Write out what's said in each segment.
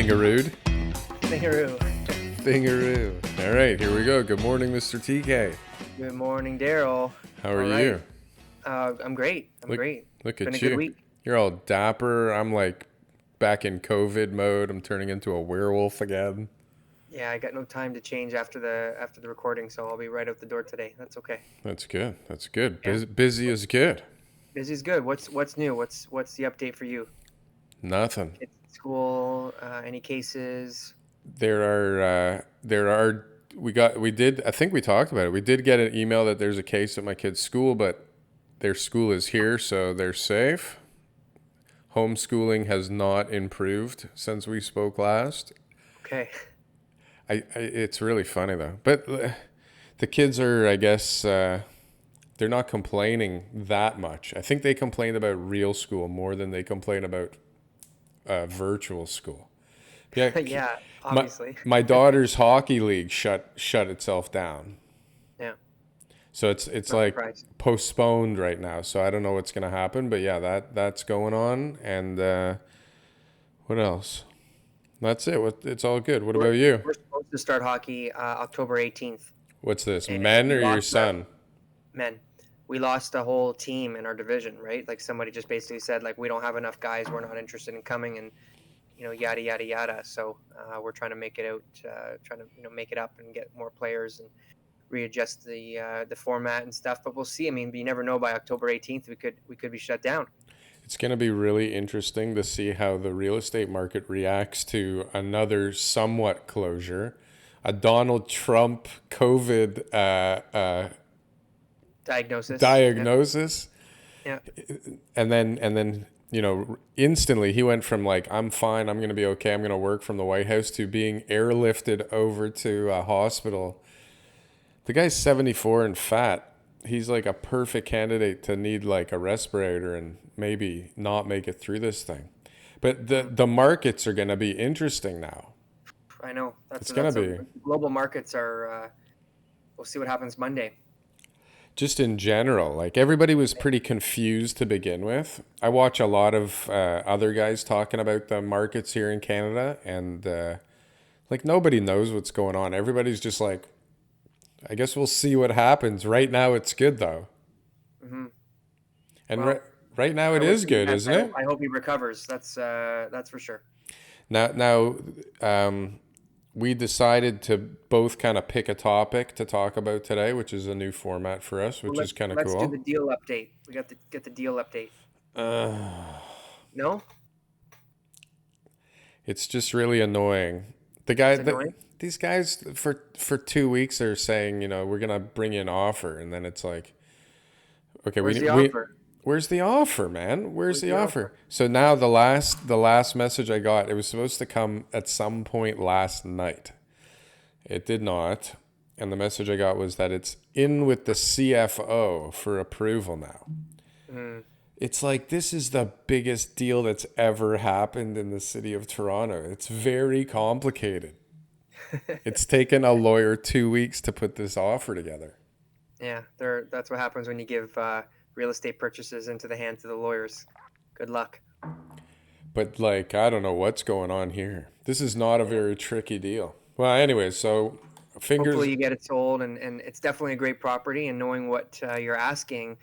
Thingarood. Thingaroo. Thingaroo. All right, here we go. Good morning, Mr. TK. Good morning, Darryl. How are All right. you? I'm great. I'm great. Look It's been at a you. good week. You're all dapper. I'm like back in COVID mode. I'm turning into a werewolf again. Yeah, I got no time to change after the recording, so I'll be right out the door today. That's okay. That's good. That's good. Yeah. Busy is good. Busy's good. What's new? What's the update for you? Nothing. Kids at school? Any cases? There are. I think we talked about it. We did get an email that there's a case at my kid's school, but their school is here, so they're safe. Homeschooling has not improved since we spoke last. Okay. It's really funny though. But the kids are, I guess, they're not complaining that much. I think they complain about real school more than they complain about virtual school. Yeah, Yeah, obviously. my daughter's hockey league shut itself down. Yeah. So it's Not like surprised. postponed right now. So I don't know what's gonna happen. But yeah, that's going on. And what else? That's it. It's all good. What about you? We're supposed to start hockey October 18th. What's this? And Men we or your lost our son? men. We lost a whole team in our division, right? Like somebody just basically said, like, we don't have enough guys. We're not interested in coming, and yada yada yada. So we're trying to make it out, trying to make it up and get more players and readjust the format and stuff. But we'll see. I mean, you never know. By October 18th, we could be shut down. It's going to be really interesting to see how the real estate market reacts to another somewhat closure, a Donald Trump COVID diagnosis. Yeah. And then instantly he went from like, I'm fine, I'm going to be okay, I'm going to work from the White House, to being airlifted over to a hospital. The guy's 74 and fat. He's like a perfect candidate to need like a respirator and maybe not make it through this thing. But the markets are going to be interesting now. I know. It's going to be. Global markets are, we'll see what happens Monday. Just in general, like everybody was pretty confused to begin with. I watch a lot of other guys talking about the markets here in Canada, and like nobody knows what's going on. Everybody's just like, I guess we'll see what happens. Right now, it's good though. Mm-hmm. And Well, right now it is good, isn't it? I hope he recovers. That's for sure. Now, we decided to both kind of pick a topic to talk about today, which is a new format for us, which is kind of cool. Let's do the deal update. We got to get the deal update. No? It's just really annoying. These guys for 2 weeks are saying, we're gonna bring you an offer, and then it's like, okay, Where's the offer? Where's the offer, man? Where's the offer? So now the last message I got, it was supposed to come at some point last night. It did not. And the message I got was that it's in with the CFO for approval now. Mm. It's like, this is the biggest deal that's ever happened in the city of Toronto. It's very complicated. It's taken a lawyer 2 weeks to put this offer together. Yeah, that's what happens when you give real estate purchases into the hands of the lawyers. Good luck. But like, I don't know what's going on here. This is not a very tricky deal. Well, anyway, so Hopefully you get it sold, and it's definitely a great property, and knowing what you're asking,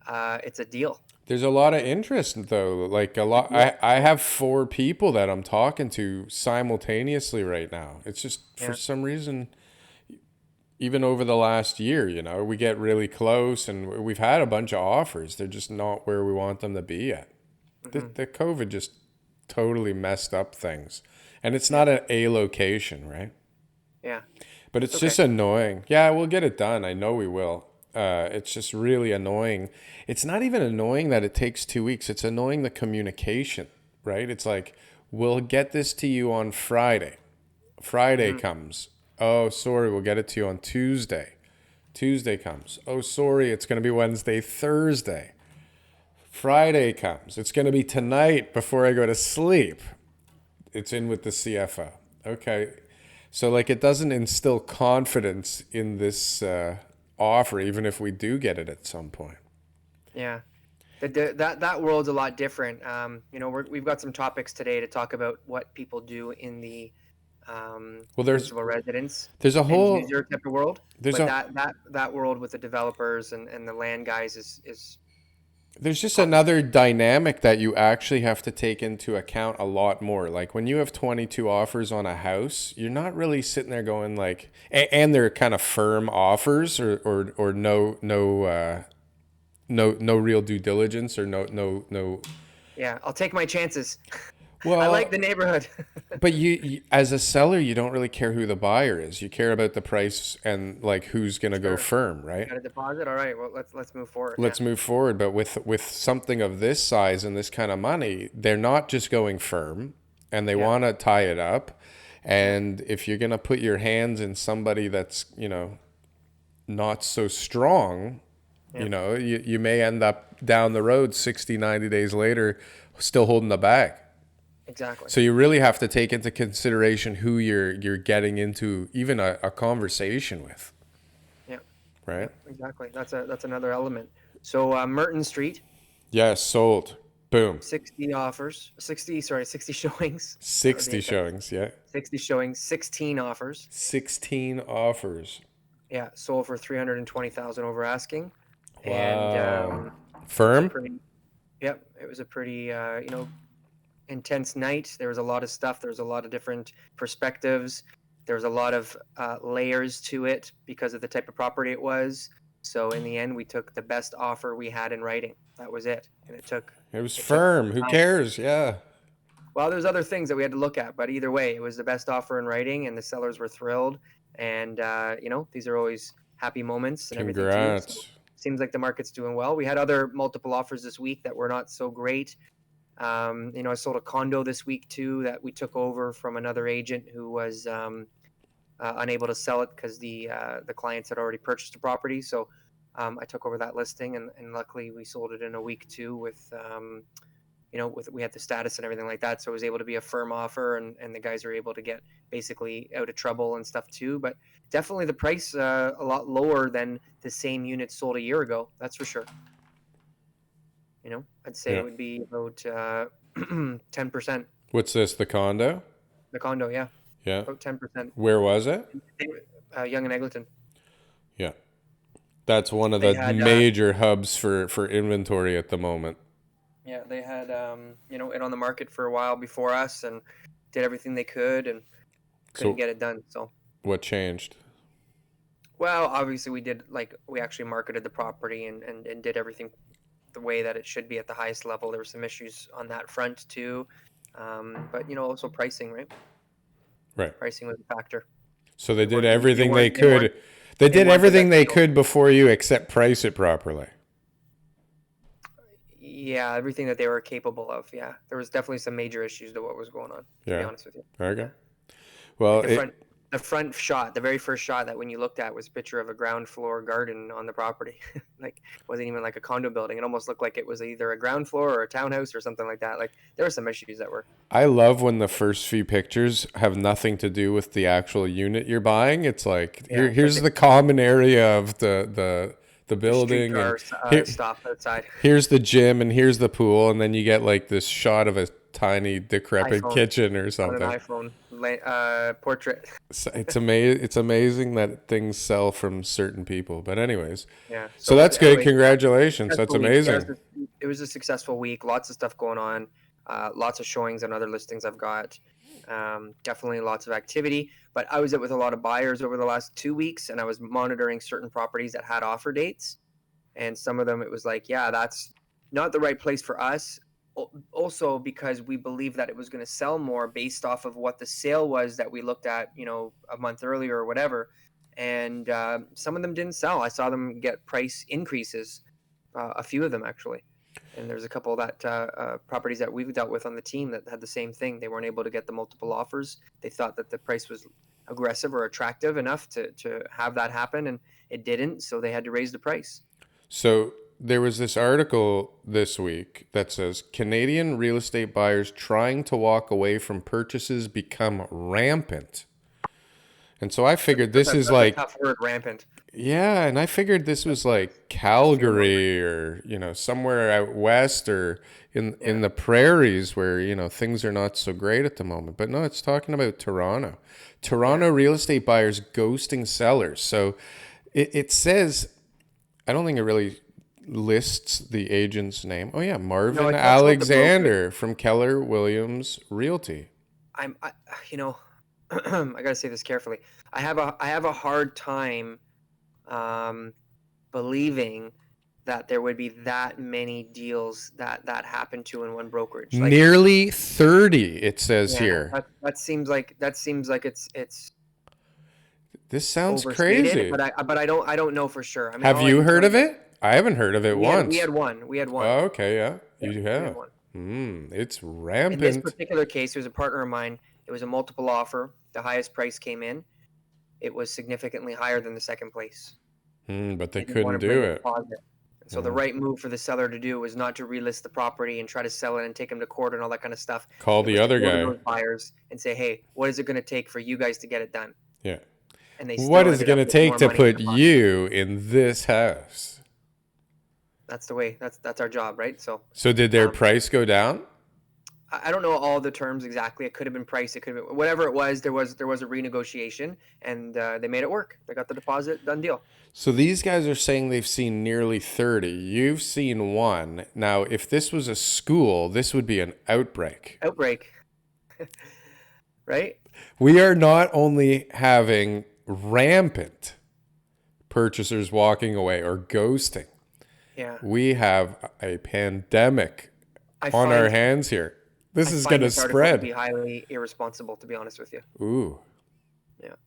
it's a deal. There's a lot of interest though. Like a lot, I have 4 people that I'm talking to simultaneously right now. It's just for some reason, even over the last year, we get really close and we've had a bunch of offers. They're just not where we want them to be yet. Mm-hmm. The COVID just totally messed up things. And it's not a location, right? Yeah. But it's just annoying. Yeah, we'll get it done. I know we will. It's just really annoying. It's not even annoying that it takes 2 weeks. It's annoying the communication, right? It's like, we'll get this to you on Friday. Friday comes. Oh, sorry, we'll get it to you on Tuesday. Tuesday comes. Oh, sorry, it's going to be Wednesday, Thursday. Friday comes. It's going to be tonight before I go to sleep. It's in with the CFO. Okay. So, like, it doesn't instill confidence in this offer, even if we do get it at some point. Yeah. That world's a lot different. We've got some topics today to talk about what people do in the Well, principal residence there's a end whole user type of world. there's But a that world with the developers and the land guys is there's just complicated. another dynamic that you actually have to take into account a lot more. Like when you have 22 offers on a house, you're not really sitting there going like, and they're kind of firm offers or no real due diligence or no. Yeah, I'll take my chances. I like Well, the neighborhood. but you as a seller, you don't really care who the buyer is. You care about the price and like who's going to go Sure. firm, right? Got a deposit. All right. Well, let's move forward. Yeah. Let's move forward. But with something of this size and this kind of money, they're not just going firm, and they Yeah. want to tie it up. Yeah. And if you're going to put your hands in somebody that's not so strong, Yeah. you may end up down the road 60, 90 days later still holding the bag. Exactly. So you really have to take into consideration who you're getting into even a conversation with, Yeah. Yeah. right? Exactly. That's another element. So Merton Street, Yes, sold. Boom. 60 offers, 60 showings. That was the 60 intent. showings, yeah. 60 showings, 16 offers. 16 offers. Yeah, sold for 320,000 over asking, and Wow. it was a Firm? pretty, yep, it was a pretty, intense night. There was a lot of stuff. There was a lot of different perspectives. There was a lot of layers to it because of the type of property it was. So in the end, we took the best offer we had in writing. That was it, and It was it took firm. Who time. cares? Yeah. Well, there's other things that we had to look at, but either way, it was the best offer in writing, and the sellers were thrilled. And these are always happy moments and everything too. So Congrats. seems like the market's doing well. We had other multiple offers this week that were not so great. I sold a condo this week too that we took over from another agent who was unable to sell it because the clients had already purchased the property. So I took over that listing, and luckily we sold it in a week too we had the status and everything like that. So it was able to be a firm offer, and the guys are able to get basically out of trouble and stuff too. But definitely the price a lot lower than the same unit sold a year ago. That's for sure. I'd say Yeah. it would be about 10%. What's this? The condo? The condo, yeah, Yeah. about 10%. Where was it? Young and Eglinton. Yeah. That's one of They the had, major hubs for inventory at the moment. yeah, they had, it on the market for a while before us, and did everything they could, and couldn't So get it done. So, what changed? well, obviously we actually marketed the property and did everything the way that it should be at the highest level. There were some issues on that front too, but also pricing, right? Right. Pricing was a factor. So they They did weren't they everything they weren't they weren't could. They they did weren't the everything best they deal. could before you except price it properly. Yeah, everything that they were capable of. Yeah, there was definitely some major issues to what was going on. To be Yeah. honest with you, Okay. yeah. Well, Like the front shot, the very first shot that when you looked at was a picture of a ground floor garden on the property. Like it wasn't even like a condo building. It almost looked like it was either a ground floor or a townhouse or something like that. Like there were some issues that were I love when the first few pictures have nothing to do with the actual unit you're buying. It's like yeah, it's like here's the common area of the the building, and streetcar here stop outside. here's the gym and here's the pool, and then you get like this shot of a tiny decrepit iPhone kitchen or on an something. iPhone portrait. It's amazing that things sell from certain people. But anyways, Yeah. so So that's good. anyway, Congratulations. That's successful week. Yeah, amazing. it was a successful week. Lots of stuff going on. Lots of showings on other listings I've got. Definitely lots of activity. But I was out with a lot of buyers over the last 2 weeks, and I was monitoring certain properties that had offer dates. And some of them, it was like, yeah, that's not the right place for us. Also, because we believe that it was going to sell more based off of what the sale was that we looked at, a month earlier or whatever. And some of them didn't sell. I saw them get price increases, a few of them actually. And there's a couple that properties that we've dealt with on the team that had the same thing. They weren't able to get the multiple offers. They thought that the price was aggressive or attractive enough to have that happen, and it didn't. So they had to raise the price. So there was this article this week that says Canadian real estate buyers trying to walk away from purchases become rampant. And so I figured this is That's a like, tough word, rampant. Yeah, and I figured this was like Fear mongering. Calgary or, somewhere out west or in Yeah. the prairies where, things are not so great at the moment. But no, it's talking about Toronto. Yeah. Toronto real estate buyers ghosting sellers. So it says, I don't think it really lists the agent's name. Oh yeah, No, Marvin it talks about the brokerage. Alexander from Keller Williams Realty. I you know, I gotta say this carefully. I have a hard time um, believing that there would be that many deals that happen to in one brokerage. Like, Nearly 30, it says yeah, here. that seems like it's This sounds overstated, crazy. but I don't know for sure. I mean, Have all I you can heard tell of you is it? I haven't heard of it we once. had one. We had one. Oh, okay, yeah. Yeah, You we had have. one. It's In this rampant. particular case, it was a partner of mine. It was a multiple offer. The highest price came in. It was significantly higher than the second place. But they They didn't want couldn't to bring do a it. deposit. And so the right move for the seller to do was not to relist the property and try to sell it and take them to court and all that kind of stuff. Call It the was to other go to guy. those buyers and say, hey, what is it going to take for you guys to get it done? Yeah. And they What still is it ended going up to with take more to money in put deposit. you in this house? That's the way. That's our job, right? So So did their um, price go down? I don't know all the terms exactly. It could have been price. It could have been whatever it was. There was a renegotiation, and they made it work. They got the deposit, done deal. So these guys are saying they've seen nearly 30. You've seen one. Now, if this was a school, this would be an outbreak. Outbreak, right? We are not only having rampant purchasers walking away or ghosting, Yeah. we have a pandemic I on our find hands here. This I is going find to this article to be spread. highly irresponsible, to be honest with you. Ooh, Yeah. Right.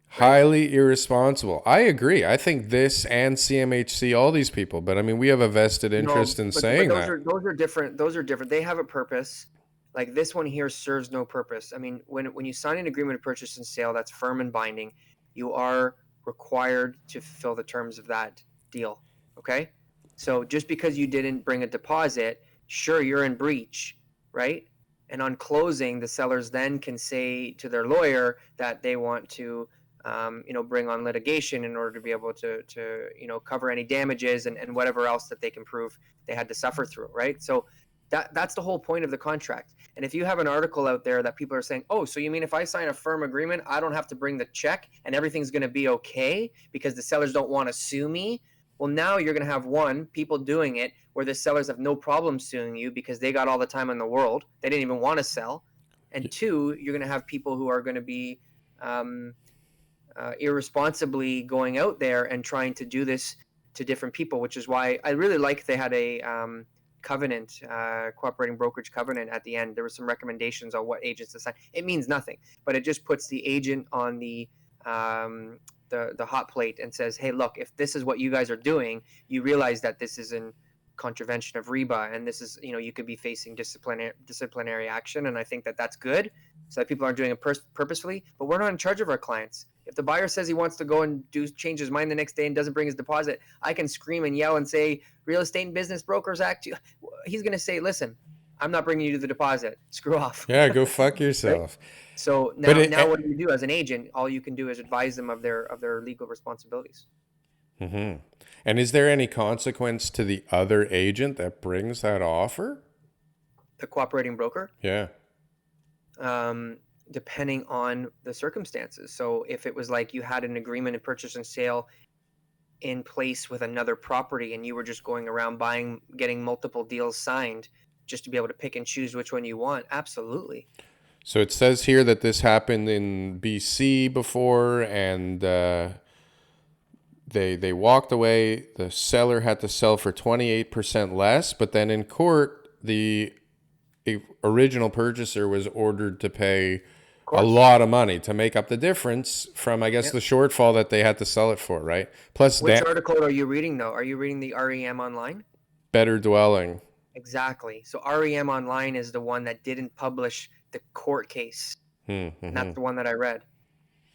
highly irresponsible. I agree. I think this and CMHC, all these people, but I mean, we have a vested No, interest in but saying those that. are those are different. Those are different. They have a purpose. Like this one here serves no purpose. I mean, when you sign an agreement of purchase and sale that's firm and binding, you are required to fulfill the terms of that deal. Okay? So just because you didn't bring a deposit, sure you're in breach, right? And on closing, the sellers then can say to their lawyer that they want to bring on litigation in order to be able to cover any damages and whatever else that they can prove they had to suffer through, right? So that's the whole point of the contract. And if you have an article out there that people are saying, oh, so you mean if I sign a firm agreement, I don't have to bring the check and everything's going to be okay because the sellers don't want to sue me? Well, now you're going to have one, people doing it where the sellers have no problem suing you because they got all the time in the world. They didn't even want to sell. And two, you're going to have people who are going to be um, irresponsibly going out there and trying to do this to different people, which is why I really like they had a covenant, cooperating brokerage covenant at the end. There were some recommendations on what agents to sign. It means nothing, but it just puts the agent on um, the hot plate and says, hey, look, if this is what you guys are doing, you realize that this is in contravention of REBA, and this is, you could be facing disciplinary action. And I think that that's good, so that people aren't doing it purposefully. But we're not in charge of our clients. If the buyer says he wants to go and change his mind the next day and doesn't bring his deposit, I can scream and yell and say, Real Estate and Business Brokers Act. He's going to say, listen, I'm not bringing you to the deposit. Screw off. Yeah, go fuck Right? yourself. So But now what do you do as an agent? All you can do is advise them of their legal responsibilities. mhm. And is there any consequence to the other agent that brings that offer? The cooperating broker, Yeah. um, depending on the circumstances. So if it was like you had an agreement of purchase and sale in place with another property and you were just going around getting multiple deals signed just to be able to pick and choose which one you want, absolutely. So it says here that this happened in BC before, and they walked away. The seller had to sell for 28% less, but then in court, the original purchaser was ordered to pay Of a course. lot of money to make up the difference from, I guess, Yeah. the shortfall that they had to sell it for, right? Plus, Which that article are you reading though? Are you reading the REM online? better dwelling. Exactly. So REM online is the one that didn't publish the court case. And that's Mm-hmm. the one that I read.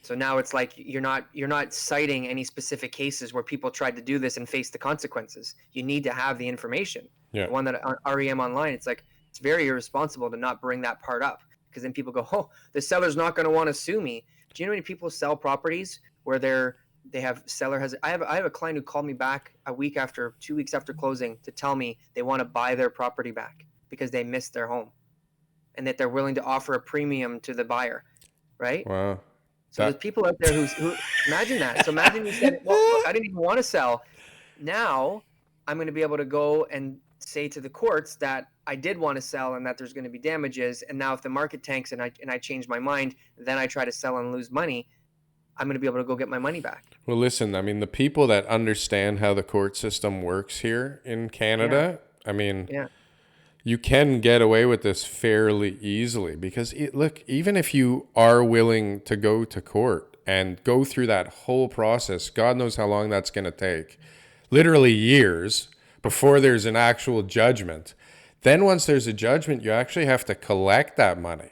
So now it's like you're not citing any specific cases where people tried to do this and faced the consequences. You need to have the information. Yeah. The one that REM online, it's like it's very irresponsible to not bring that part up because then people go, "Oh, the seller's not going to want to sue me." Do you know how many people sell properties where they're they have seller has I have a client who called me back a week after 2 weeks after closing to tell me they want to buy their property back because they missed their home, and that they're willing to offer a premium to the buyer, right? Wow. So there's That. people out there who imagine that. So imagine you said, well, look, I didn't even want to sell. Now I'm going to be able to go and say to the courts that I did want to sell and that there's going to be damages. And now if the market tanks and I change my mind, then I try to sell and lose money, I'm going to be able to go get my money back. Well, listen, I mean, the people that understand how the court system works here in Yeah. Canada, I mean, Yeah. you can get away with this fairly easily because look, even if you are willing to go to court and go through that whole process, God knows how long that's going to take, literally years before there's an actual judgment. Then once there's a judgment, you actually have to collect that money.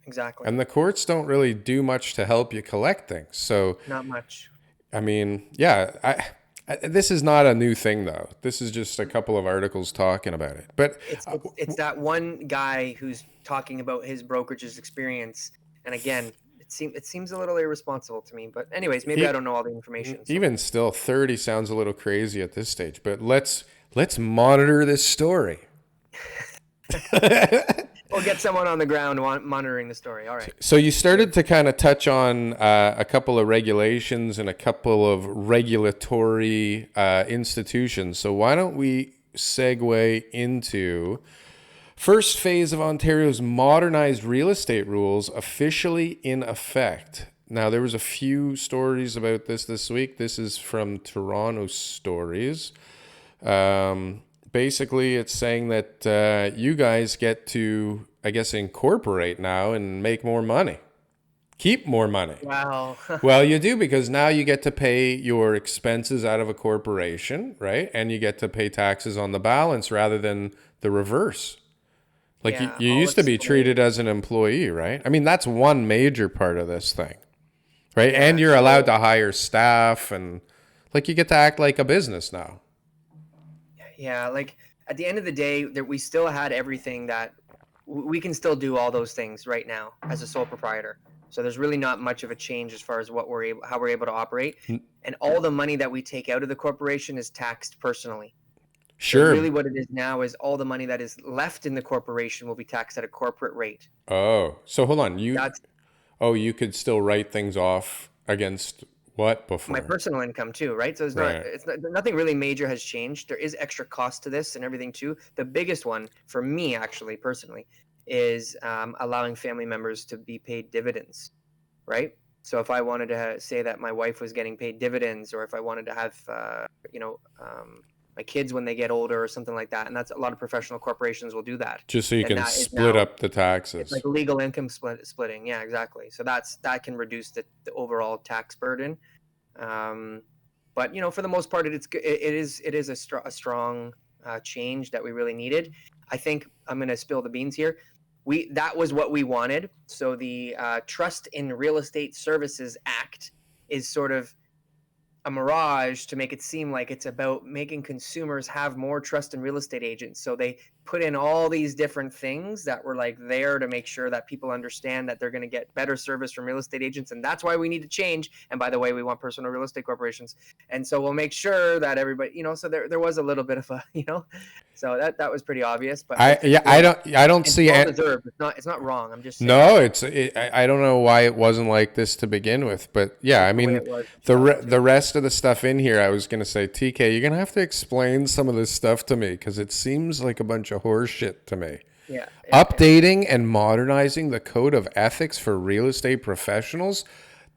Exactly. And the courts don't really do much to help you collect things. So, Not much. I mean, yeah, this is not a new thing, though. This is just a couple of articles talking about it. But It's that one guy who's talking about his brokerage's experience, and again, it seems a little irresponsible to me. But anyways, maybe I don't know all the information. So. even still, 30 sounds a little crazy at this stage. But let's monitor this story. We'll get someone on the ground monitoring the story. All right. So you started to kind of touch on a couple of regulations and a couple of regulatory institutions. So why don't we segue into first phase of Ontario's modernized real estate rules officially in effect. Now, there was a few stories about this week. This is from Toronto Stories. Basically, it's saying that you guys get to, I guess, incorporate now and make more money. Keep more money. Wow. Well, you do, because now you get to pay your expenses out of a corporation, right? And you get to pay taxes on the balance rather than the reverse. Like Yeah, you I'll used to be explain. treated as an employee, right? I mean, that's one major part of this thing, right? Yeah, And you're so- allowed to hire staff, and like you get to act like a business now. Yeah, like at the end of the day, that we still had everything that we can still do all those things right now as a sole proprietor. So there's really not much of a change as far as how we're able to operate, and all the money that we take out of the corporation is taxed personally. So Sure. really, what it is now is all the money that is left in the corporation will be taxed at a corporate rate. Oh, so hold on. That's You could still write things off against what before? my personal income too, right? So Right. nothing really major has changed. There is extra cost to this and everything too. The biggest one for me, actually, personally, is allowing family members to be paid dividends, right? So if I wanted to say that my wife was getting paid dividends, or if I wanted to have, my kids when they get older or something like that, and that's a lot of professional corporations will do that. Just so you And can that is split now- up the It's taxes. like legal income splitting. Yeah, exactly. So that can reduce the overall tax burden. But for the most part, it is a strong change that we really needed. I think I'm going to spill the beans here. That was what we wanted. So the Trust in Real Estate Services Act is sort of a mirage to make it seem like it's about making consumers have more trust in real estate agents. So they put in all these different things that were like there to make sure that people understand that they're going to get better service from real estate agents, and that's why we need to change. And by the way, we want personal real estate corporations, and so we'll make sure that everybody, so there was a little bit of a, so that was pretty obvious. But I don't it's see well it. deserved. It's not wrong. I'm just saying. No, I don't know why it wasn't like this to begin with, but yeah, I the way mean, it was. the rest of the stuff in here, I was gonna say, TK, you're gonna have to explain some of this stuff to me because it seems like a bunch of horse shit to me. Yeah. Updating and modernizing the code of ethics for real estate professionals.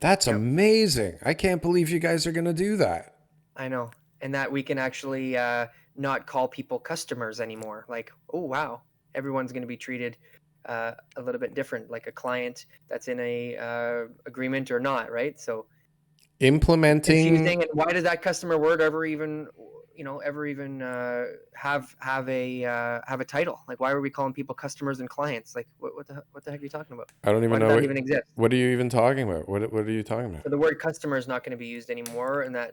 That's amazing. I can't believe you guys are gonna do that. I know. And that we can actually not call people customers anymore. Like, oh, wow, everyone's going to be treated a little bit different, like a client that's in a agreement or not, right? So Implementing. confusing. And why does that customer word ever even have a title? Like, why are we calling people customers and clients? Like, what the heck are you talking about? I don't Why even does know that even exist? what are you even talking about? What are you talking about? So the word customer is not going to be used anymore, and that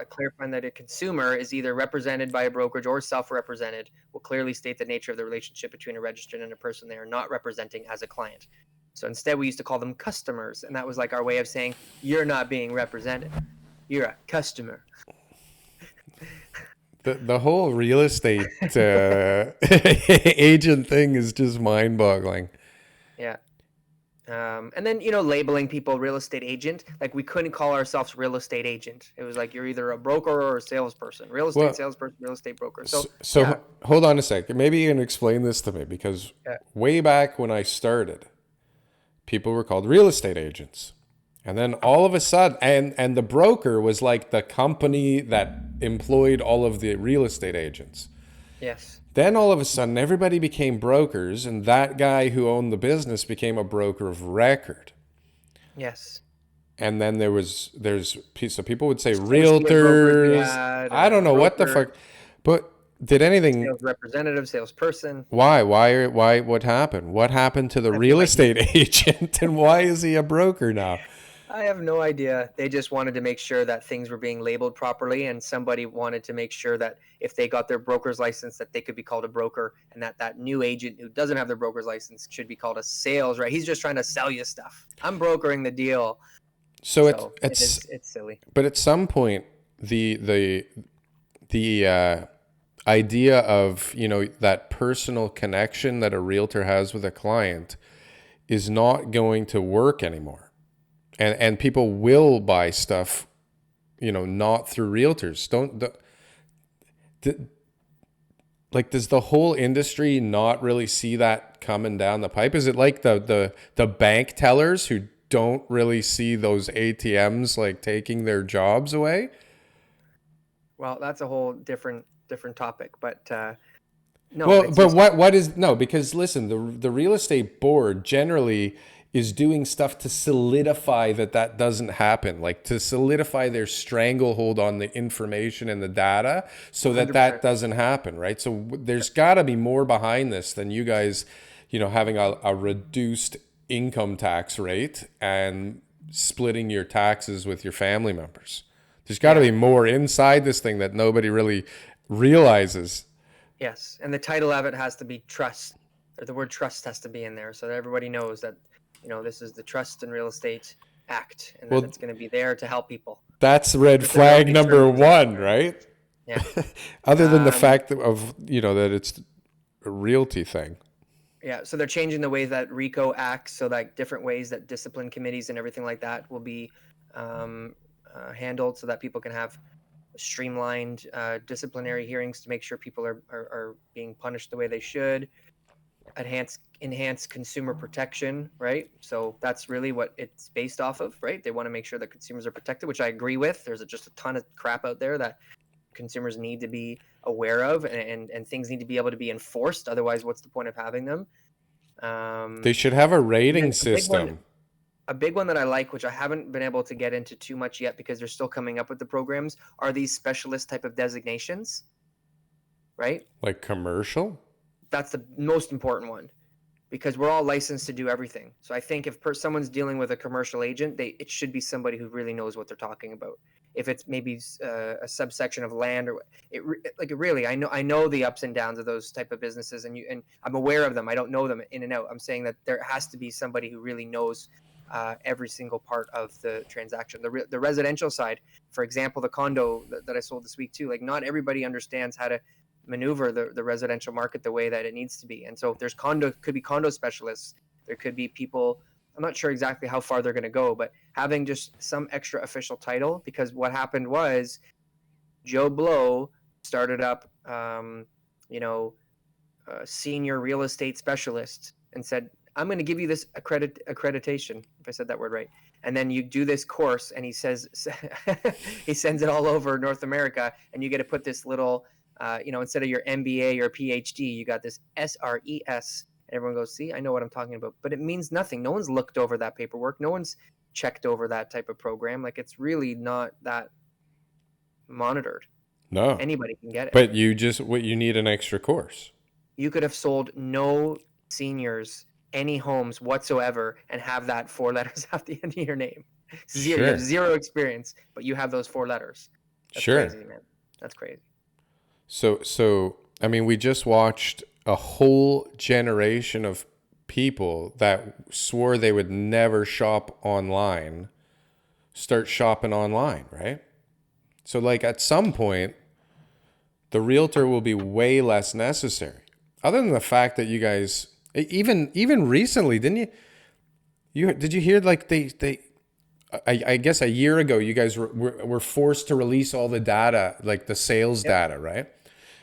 clarifying that a consumer is either represented by a brokerage or self-represented will clearly state the nature of the relationship between a registrant and a person they are not representing as a client. So instead, we used to call them customers, and that was like our way of saying you're not being represented. You're a customer. The whole real estate agent thing is just mind boggling. Yeah. And then, you know, labeling people real estate agent, like we couldn't call ourselves real estate agent. It was like you're either a broker or a salesperson, real estate Well, salesperson, real estate broker. so, So yeah, hold on a second. Maybe you can explain this to me because yeah, way back when I started, people were called real estate agents. And then all of a sudden, and the broker was like the company that employed all of the real estate agents. yes, Then all of a sudden, everybody became brokers, and that guy who owned the business became a broker of record. yes. And then there's so people would say Associate brokers we realtors. had, I don't know what the broker, fuck, but did anything? sales representative, salesperson. Why? What happened? What happened to the I have no real idea. estate agent, and why is he a broker now? I have no idea. They just wanted to make sure that things were being labeled properly, and somebody wanted to make sure that if they got their broker's license, that they could be called a broker, and that that new agent who doesn't have their broker's license should be called a sales. Right? He's just trying to sell you stuff. I'm brokering the deal. So So it's silly. but at some point the idea of that personal connection that a realtor has with a client is not going to work anymore, and people will buy stuff not through realtors. Like, does the whole industry not really see that coming down the pipe? Is it like the bank tellers who don't really see those ATMs like taking their jobs away? Well, that's a whole different topic, but no, Well, it's but just what is no? Because listen, the real estate board generally is doing stuff to solidify that doesn't happen, like to solidify their stranglehold on the information and the data, so that 100%. doesn't happen, right? So there's got to be more behind this than you guys, having a reduced income tax rate and splitting your taxes with your family members. There's got to Yeah. be more inside this thing that nobody really realizes. Yes, and the title of it has to be trust, or the word trust has to be in there, so that everybody knows that this is the Trust and Real Estate Act, and that Well, it's going to be there to help people that's red with their real flag estate number services. one, right? Yeah. Other than the Um, fact of that it's a realty thing. yeah. So they're changing the way that RICO acts, so that different ways that discipline committees and everything like that will be um, handled, so that people can have streamlined disciplinary hearings to make sure people are being punished the way they should. Enhance consumer protection, right? So that's really what it's based off of, right? They want to make sure that consumers are protected, which I agree with. There's just a ton of crap out there that consumers need to be aware of, and things need to be able to be enforced. Otherwise, what's the point of having them? They Um, should have a and then rating system. a big one that I like, which I haven't been able to get into too much yet because they're still coming up with the programs, are these specialist type of designations, right? Like commercial. That's the most important one, because we're all licensed to do everything. So I think if someone's dealing with a commercial agent, it should be somebody who really knows what they're talking about. If it's maybe a subsection of land, or really, I know the ups and downs of those type of businesses, and I'm aware of them. I don't know them in and out. I'm saying that there has to be somebody who really knows every single part of the transaction. The residential side, for example, the condo that I sold this week too. Like, not everybody understands how to maneuver the residential market the way that it needs to be. And so if there's could be condo specialists, there could be people, I'm not sure exactly how far they're going to go, but having just some extra official title, because what happened was Joe Blow started up, a senior real estate specialist, and said, I'm going to give you this accreditation, if I said that word right. And then you do this course, and he says, he sends it all over North America, and you get to put this little, instead of your MBA or PhD, you got this SRES. And everyone goes, see, I know what I'm talking about. But it means nothing. No one's looked over that paperwork. No one's checked over that type of program. Like, it's really not that monitored. No, Anybody can get it. but you need an extra course. You could have sold no seniors any homes whatsoever and have that 4 letters at the end of your name. Zero. You have Sure, zero experience, but you have those 4 letters. That's sure. crazy, man. That's crazy. So I mean, we just watched a whole generation of people that swore they would never shop online start shopping online, right? So like at some point, the realtor will be way less necessary. Other than the fact that you guys, even recently, didn't you did you hear like I guess a year ago you guys were forced to release all the data, like the sales Yep. data, right?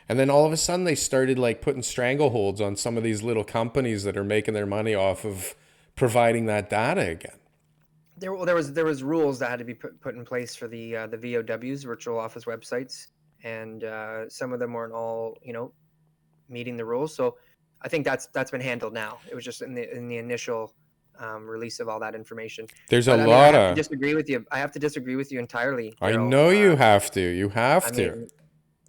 And then all of a sudden they started like putting strangleholds on some of these little companies that are making their money off of providing that data again. There was rules that had to be put in place for the VOWs, virtual office websites, and some of them weren't all meeting the rules. So I think that's been handled now. It was just in the initial release of all that information. There's a But I mean, I lot have to of, disagree with you. I have to disagree with you entirely, I Daryl. know you have to. You I have to. mean,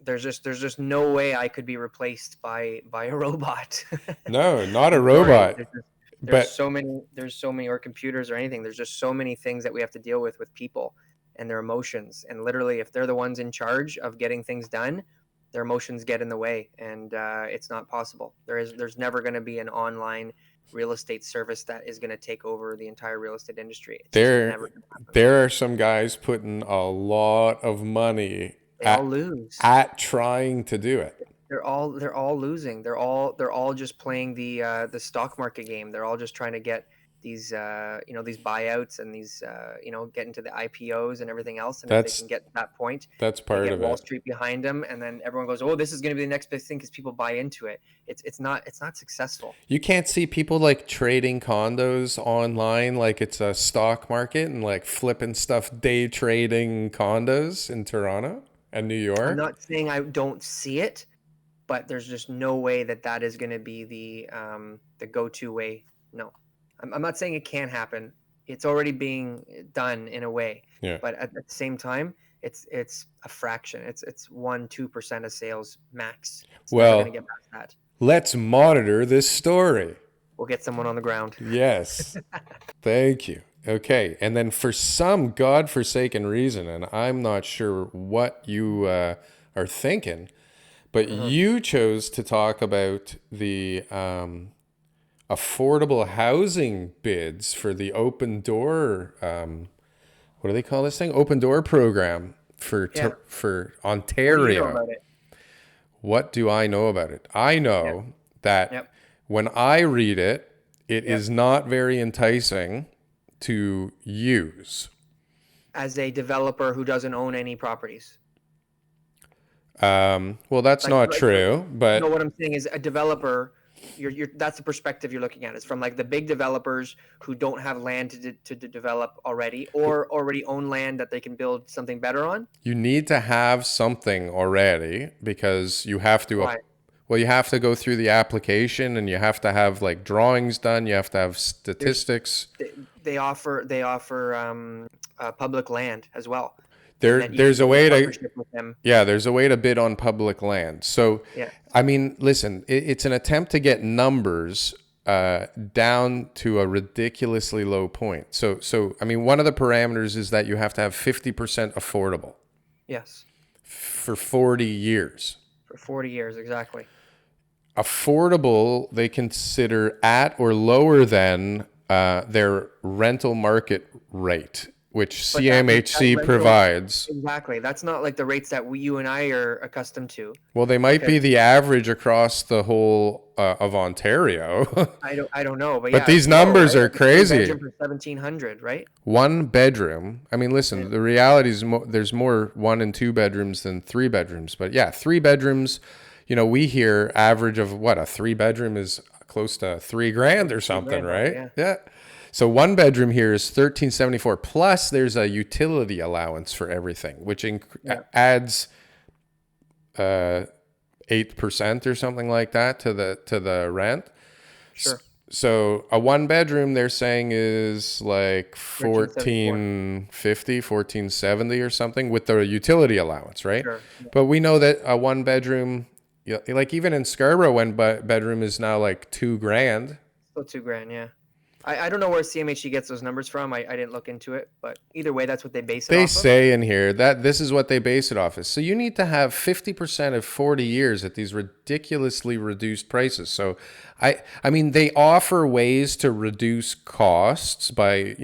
there's just no way I could be replaced by a robot. No, not a I'm sorry. robot. There's But so many or computers or anything. There's just so many things that we have to deal with people and their emotions. And literally, if they're the ones in charge of getting things done, their emotions get in the way, and it's not possible. There's never going to be an online real estate service that is going to take over the entire real estate industry. It's just there never going to happen. there are some guys putting a lot of money They all lose. at trying to do it. They're all losing. They're all just playing the stock market game. They're all just trying to get these buyouts and these get into the IPOs and everything else. And if they That's can get to that point, that's they part get of Wall it. Street behind them, and then everyone goes, "Oh, this is going to be the next big thing," because people buy into it. It's not successful. You can't see people like trading condos online like it's a stock market and like flipping stuff, day trading condos in Toronto and New I'm York. not saying I don't see it, but there's just no way that is going to be the go-to way. No, I'm not saying it can't happen. It's already being done in a way, Yeah. but at the same time, it's a fraction. It's 1-2% of sales max. It's never going to Well, get past that. let's monitor this story. We'll get someone on the ground. Yes. Thank you. Okay. And then for some godforsaken reason, and I'm not sure what you are thinking, but Uh-huh. you chose to talk about the affordable housing bids for the open door. What do they call this thing? Open door program Yeah. for What do you know Ontario. about it? What do I know about it? I Yeah. know that Yep. when I read it, it Yep. is not very enticing to use. As a developer who doesn't own any properties. Well, that's not Like true, no, but what I'm saying is a developer. You're that's the perspective you're looking at. It's from like the big developers who don't have land to develop already, or already own land that they can build something better on. you need to have something already because you have to, Why? well, you have to go through the application and you have to have like drawings done. You have to have There's statistics. they offer public land as well, and There, that you can there's a build a way to, partnership with them. yeah, there's a way to bid on public land. So, Yeah. I mean, listen, it's an attempt to get numbers down to a ridiculously low point. So I mean, one of the parameters is that you have to have 50% affordable Yes. for 40 years. For 40 years exactly. Affordable, they consider at or lower than their rental market rate, which But that CMHC rental provides. exactly. That's not like the rates that you and I are accustomed to. Well, they might Because be the average across the whole of Ontario. I don't know, but But yeah, these it's low, numbers right? are Like a three-bedroom crazy. for 1,700, right? One bedroom. I mean, Yeah. listen, the reality is there's more 1 and 2 bedrooms than 3 bedrooms. But yeah, 3 bedrooms, we hear average of what, a 3 bedroom is close to 3 grand or something, 3 grand now, right? yeah. Yeah. So 1 bedroom here is 1374. Plus there's a utility allowance for everything, which Yeah, adds 8% or something like that to the rent. sure. So a 1 bedroom they're saying is like 1374. 1450, 1470 or something with the utility allowance, right? Sure. Yeah. But we know that a 1 bedroom, like even in Scarborough, bedroom is now like 2 grand. Still 2 grand, yeah. I don't know where CMHC gets those numbers from. I didn't look into it, but either way, that's what they base it They off of. say in here that this is what they base it off of. So you need to have 50% of 40 years at these ridiculously reduced prices. So I mean, they offer ways to reduce costs by,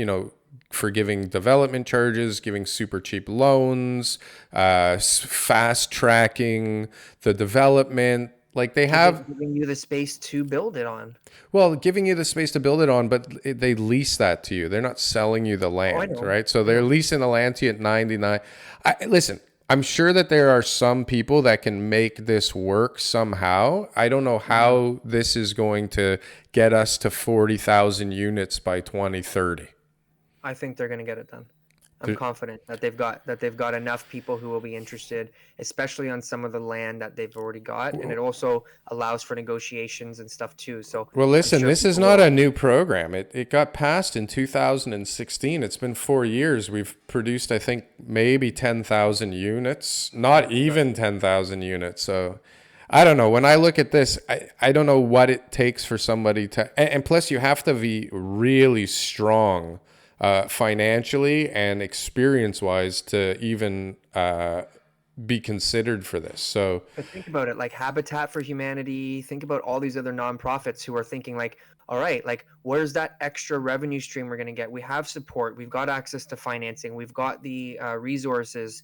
forgiving development charges, giving super cheap loans, fast tracking the development. Like they have, giving you the space to build it on. well, giving you the space to build it on, but they lease that to you. They're not selling you the Oh, I land, know. right? So I they're know. leasing the land to you at 99. Listen, I'm sure that there are some people that can make this work somehow. I don't know Mhm. how this is going to get us to 40,000 units by 2030. I think they're going to get it done. I'm There, confident that they've got enough people who will be interested, especially on some of the land that they've already got, and it also allows for negotiations and stuff too. So well, I'm listen, sure this is people not a will. new program. It got passed in 2016. It's been 4 years. We've produced, I think, maybe 10,000 units, not Right. even 10,000 units. So I don't know. When I look at this, I don't know what it takes for somebody to, and plus, you have to be really strong financially and experience wise to even be considered for this. So, But think about it, like Habitat for Humanity, think about all these other nonprofits who are thinking like, all right, like where's that extra revenue stream we're going to get? We have support, we've got access to financing, we've got the resources.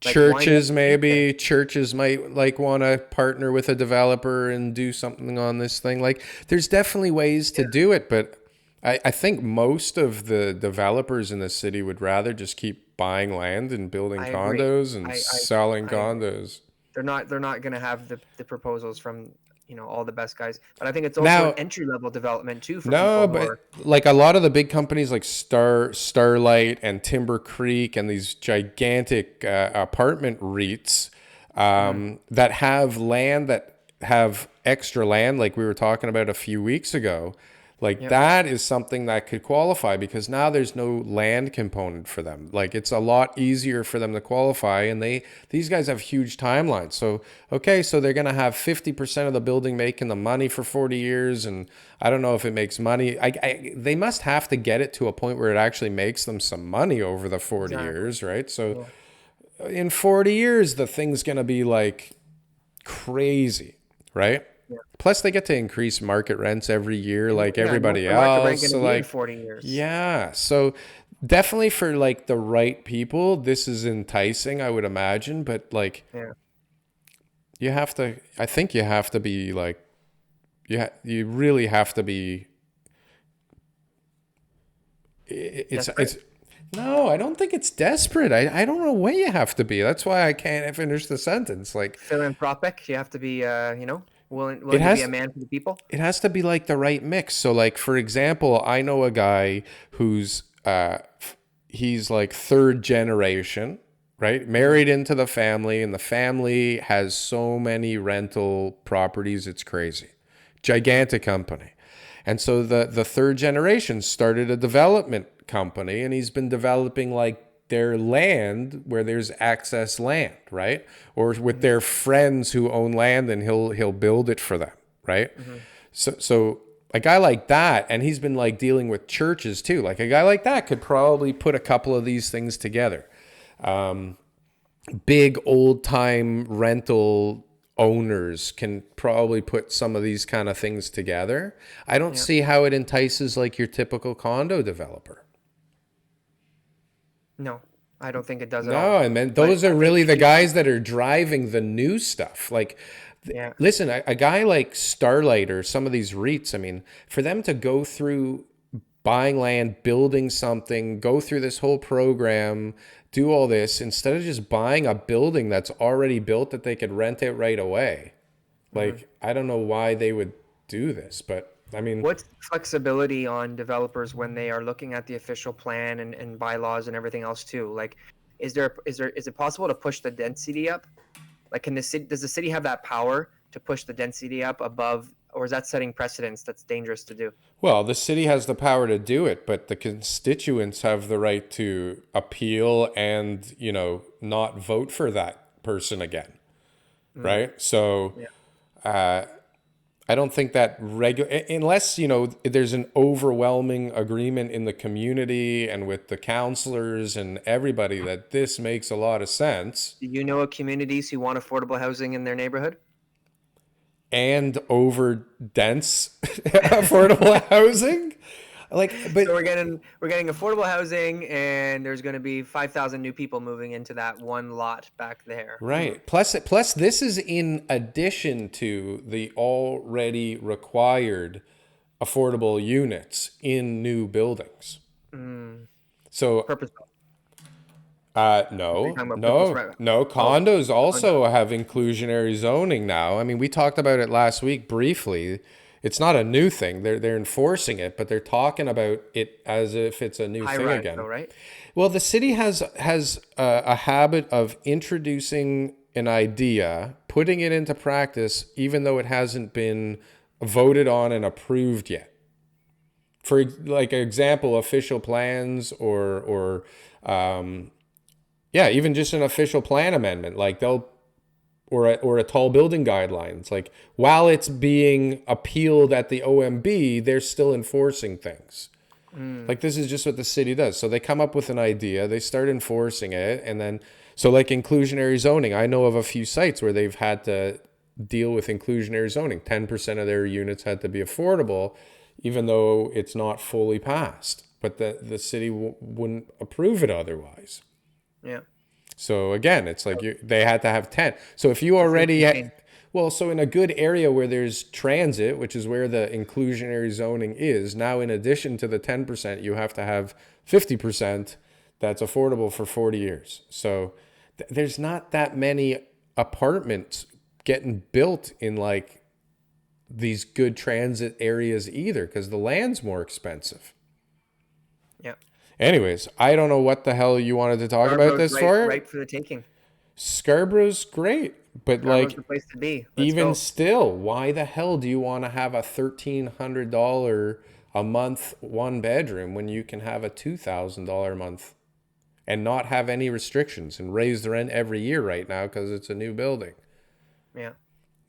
Like, why not churches, take this? maybe churches might like want to partner with a developer and do something on this thing. Like there's definitely ways to Yeah, do it, but I think most of the developers in the city would rather just keep buying land and building I agree. condos and I I selling I agree. condos. They're not going to have the proposals from all the best guys. But I think it's also an Now, entry level development too for no, people who but are. like a lot of the big companies like Starlight and Timber Creek and these gigantic apartment REITs Mm, that have land that have extra land, like we were talking about a few weeks ago, like yep. that is something that could qualify because now there's no land component for them. Like it's a lot easier for them to qualify, and these guys have huge timelines. So okay, so they're gonna have 50% of the building making the money for 40 years, and I don't know if it makes money. They must have to get it to a point where it actually makes them some money over the 40 Exactly. years, right? So Yeah. in 40 years, the thing's gonna be like crazy, right? Yeah. Plus, they get to increase market rents every year, like And what's everybody the market rent else. going to So, be in like, 40 years? yeah. So, definitely for like the right people, this is enticing, I would imagine. But like, Yeah. you have to. I think you have to be like, you really have to be. It's. Desperate. No, I don't think it's desperate. I don't know what you have to be. That's why I can't finish the sentence. Like, Philanthropic. You have to be, willing it willing to be a has. man for the people. It has to be like the right mix. So like for example, I know a guy who's he's like third generation, right? Hmm. Married into the family, and the family has so many rental properties, it's crazy. Yep. Gigantic company. And so the third generation started a development company, and he's been developing like their land where there's access land, right? Or with Hmm. their friends who own land, and he'll build it for them, right? Hmm. So a guy like that, and he's been like dealing with churches too. Like a guy like that could probably put a couple of these things together. Big old time rental owners can probably put some of these kind of things together. I don't Yeah. see how it entices like your typical condo developer. No, I don't think it does at No, all. and then But those are I think really if the you, guys that are driving the new stuff. Like, yeah, listen, a guy like Starlight or some of these REITs, I mean, for them to go through buying land, building something, go through this whole program, do all this, instead of just buying a building that's already built that they could rent it right away. hmm. Like, I don't know why they would do this, but I mean, What's the flexibility on developers when they are looking at the official plan and bylaws and everything else too? Like, is it possible to push the density up? Like, can the city does the city have that power to push the density up above, or is that setting precedents that's dangerous to do? well, the city has the power to do it, but the constituents have the right to appeal and, not vote for that person again, Mm, right? So yeah, I don't think that unless, there's an overwhelming agreement in the community and with the counselors and everybody that this makes a lot of sense do you know of communities who want affordable housing in their neighborhood? and over dense affordable housing. Like, So but we're getting affordable housing, and there's going to be 5,000 new people moving into that one lot back there. right. Plus, this is in addition to the already required affordable units in new buildings. Mm. So, Purpose. You're no, talking about purpose, no, right? no. Oh, Condos condo. also have inclusionary zoning now. I mean, we talked about it last week briefly. It's not a new thing. They're enforcing it, but they're talking about it as if it's a new High thing rise, though, again. right? Well, the city has a habit of introducing an idea, putting it into practice, even though it hasn't been voted on and approved yet. For like example, official plans or yeah, even just an official plan amendment, like they'll or a tall building guidelines. Like while it's being appealed at the OMB, they're still enforcing things. Mm. Like this is just what the city does. So they come up with an idea, they start enforcing it, and then so like inclusionary zoning, I know of a few sites where they've had to deal with inclusionary zoning. 10% of their units had to be affordable, even though it's not fully passed. But the city wouldn't approve it otherwise. Yeah. So again, it's like they had to have 10. So if you It's already, insane. well, so in a good area where there's transit, which is where the inclusionary zoning is, now in addition to the 10%, you have to have 50% that's affordable for 40 years. So there's not that many apartments getting built in like these good transit areas either because the land's more expensive. Yeah. Anyways, I don't know what the hell you wanted to talk about Scarborough's this right, for. right for the taking. Scarborough's great, but Scarborough's the like place to be. Let's even go. still, why the hell do you want to have a $1,300 a month one bedroom when you can have a $2,000 a month and not have any restrictions and raise the rent every year right now because it's a new building? Yeah.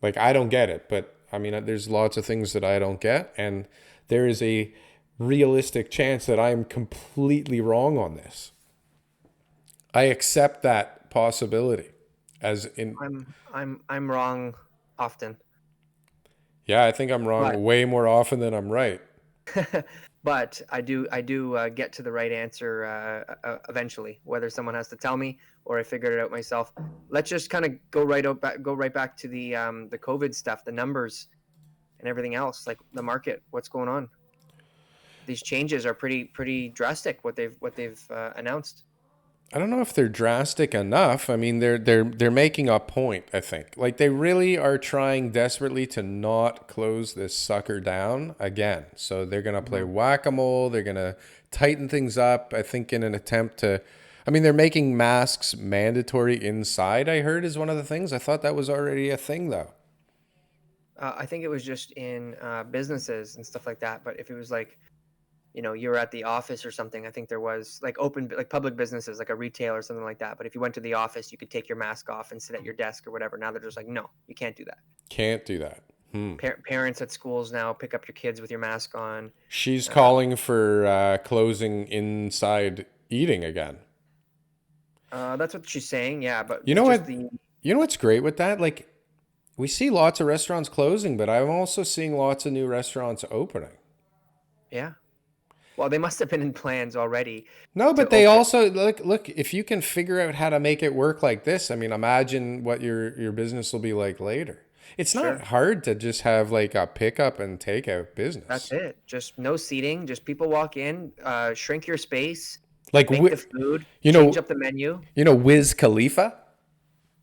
Like I don't get it, but I mean, there's lots of things that I don't get, and there is a realistic chance that I'm completely wrong on this. I accept that possibility as in I'm wrong often, yeah, I think I'm but wrong way more often than I'm right. but I do get to the right answer eventually, whether someone has to tell me or I figured it out myself. Let's just kind of go right back to the COVID stuff, the numbers and everything else, like the market. What's going on? These changes are pretty drastic. What they've announced. I don't know if they're drastic enough. I mean, they're making a point, I think. Like they really are trying desperately to not close this sucker down again. So they're going to play Mhm. whack-a-mole, they're going to tighten things up, I think in an attempt to I mean, they're making masks mandatory inside, I heard is one of the things. I thought that was already a thing though. I think it was just in businesses and stuff like that. But if it was like, you're at the office or something, I think there was like like public businesses, like a retail or something like that. But if you went to the office, you could take your mask off and sit at your desk or whatever. Now they're just like, no, you can't do that. Can't do that. Hmm. Parents at schools now pick up your kids with your mask on. She's Um, calling for closing inside eating again. that's what she's saying. Yeah, but You with know just what? the You know what's great with that? Like we see lots of restaurants closing, but I'm also seeing lots of new restaurants opening. yeah. Well, they must have been in plans already No, to but they open. also look if you can figure out how to make it work like this, I mean, imagine what your business will be like later. It's not Sure. hard to just have like a pickup and takeout That's business. it. Just no seating. Just people walk in, shrink your space, Like make the food, you change know, up the menu. Wiz Khalifa?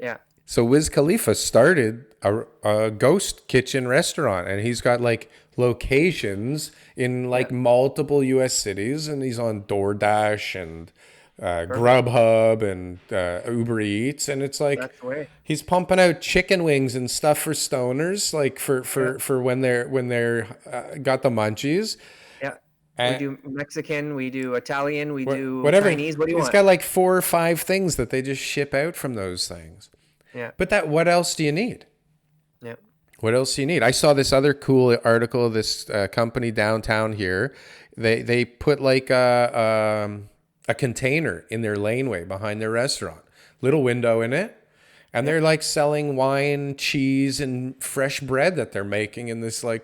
Yeah. So Wiz Khalifa started a ghost kitchen restaurant, and he's got like locations in Yeah. like multiple U.S. cities, and he's on DoorDash and Perfect. Grubhub and Uber Eats, and it's like That's the way. he's pumping out chicken wings and stuff for stoners, like Yeah. for when they're got the munchies, Yeah. We and do Mexican, we do Italian, we do whatever. Chinese. What do you He's want? got like 4 or 5 things that they just ship out from those things. Yeah. But what else do you need? Yeah. What else do you need? I saw this other cool article. This company downtown here, they put like a container in their laneway behind their restaurant, little window in it, and Yeah. they're like selling wine, cheese, and fresh bread that they're making in this like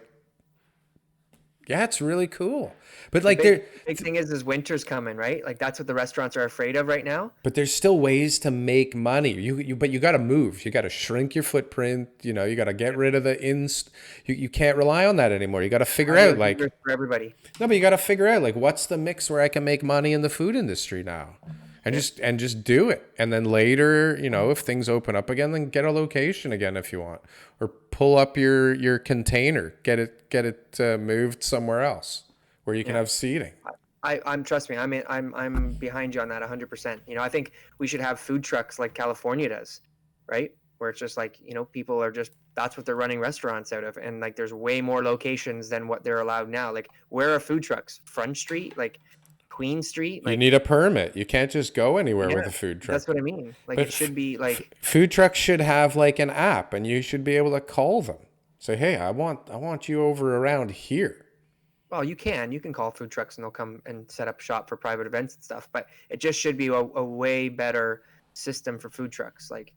Yeah, it's really cool. But The like big there, big thing is winter's coming, right? Like that's what the restaurants are afraid of right now. but there's still ways to make money. But you got to move. You got to shrink your footprint. You got to get Yeah. rid of the you can't rely on that anymore. You got to figure Audio out divers like, for everybody. no, but you got to figure out like what's the mix where I can make money in the food industry now, and Yeah. just do it. And then later, if things open up again, then get a location again if you want, or pull up your container, get it moved somewhere else where you can Yeah. have seating. I'm trust me, I'm behind you on that 100%. I think we should have food trucks like California does, right? Where it's just like, people are just that's what they're running restaurants out of. And like there's way more locations than what they're allowed now. Like where are food trucks? Front Street, like Queen Street, You like need a permit. You can't just go anywhere yeah, with a food truck. that's what I mean. Like But it should be like food trucks should have like an app, and you should be able to call them. Say, hey, I want you over around here. well, you can call food trucks and they'll come and set up shop for private events and stuff, but it just should be a way better system for food trucks. Like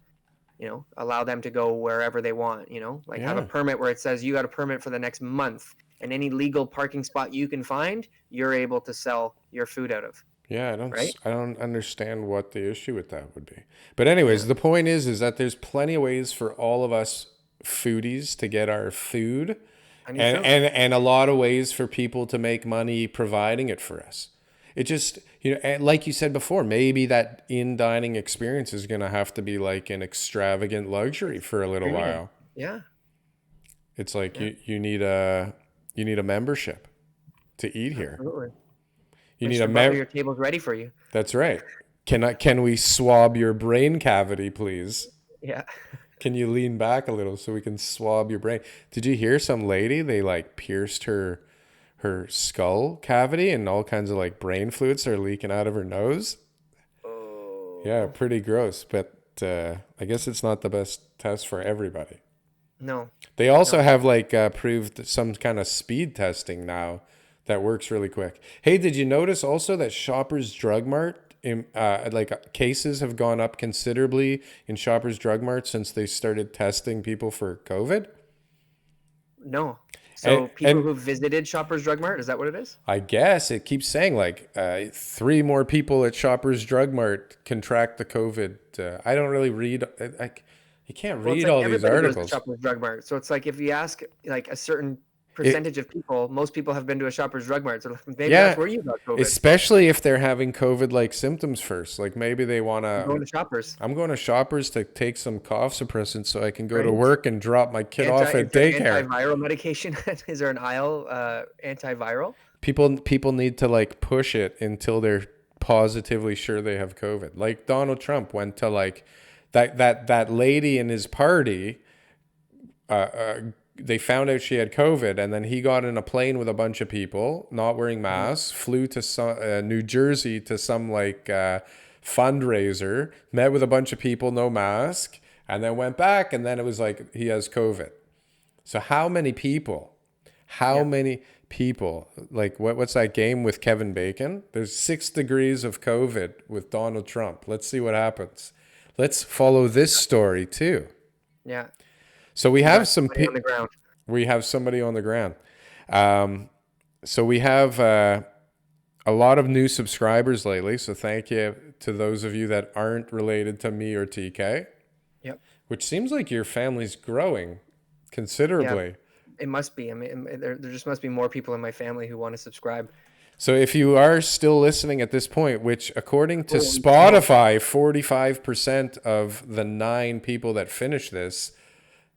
allow them to go wherever they want, like have a Yeah, permit where it says you got a permit for the next month and any legal parking spot you can find, you're able to sell your food out of, yeah. right? I don't understand what the issue with that would be. But Yeah. anyways, the point is that there's plenty of ways for all of us foodies to get our food, I need and food. and a lot of ways for people to make money providing it for us. It just, and like you said before, maybe that in dining experience is going to have to be like an extravagant luxury for a little Premium. while. Yeah. It's like Yeah. you need a membership to eat here. Absolutely. You need a Mr. Butler, mem. your table's ready for you. That's right. Can we swab your brain cavity, please? Yeah. Can you lean back a little so we can swab your brain? Did you hear some lady? They like pierced her skull cavity and all kinds of like brain fluids are leaking out of her nose. Yeah, Oh pretty gross. But I guess it's not the best test for everybody. no. They also No. have like proved some kind of speed testing now that works really quick. Hey, did you notice also that Shoppers Drug Mart cases have gone up considerably in Shoppers Drug Mart since they started testing people for COVID? No. And, So people and who visited Shoppers Drug Mart, is that what it is? I guess it keeps saying like three more people at Shoppers Drug Mart contract the COVID. I don't really read. You can't Well, it's read like all these everybody goes to articles. Shoppers Drug Mart. So it's like if you ask like a certain It, percentage of people, most people have been to a Shoppers Drug Mart. So maybe that's yeah, where you got COVID. especially if they're having COVID-like symptoms first. Like maybe they want I'm going to. to Shoppers, I'm going to Shoppers to take some cough suppressants so I can go to right? work and drop my kid off Is at there daycare. antiviral medication? Is there an aisle antiviral? People need to like push it until they're positively sure they have COVID. Like Donald Trump went to like that lady in his party. They found out she had COVID, and then he got in a plane with a bunch of people not wearing masks, flew to New Jersey to some like fundraiser, met with a bunch of people, no mask, and then went back, and then it was like he has COVID. So how many people? How Yeah. many people? Like what's that game with Kevin Bacon? There's 6 degrees of COVID with Donald Trump. Let's see what happens. Let's follow this story too. Yeah. So we You have got some somebody on the ground. we have somebody on the ground. So we have a lot of new subscribers lately. So thank you to those of you that aren't related to me or TK, Yep. which seems like your family's growing Yeah. considerably. It must be. I mean, there just must be more people in my family who want to subscribe. So if you are still listening at this point, which according to Holy smokes. Spotify, 45% of the 9 people that finished this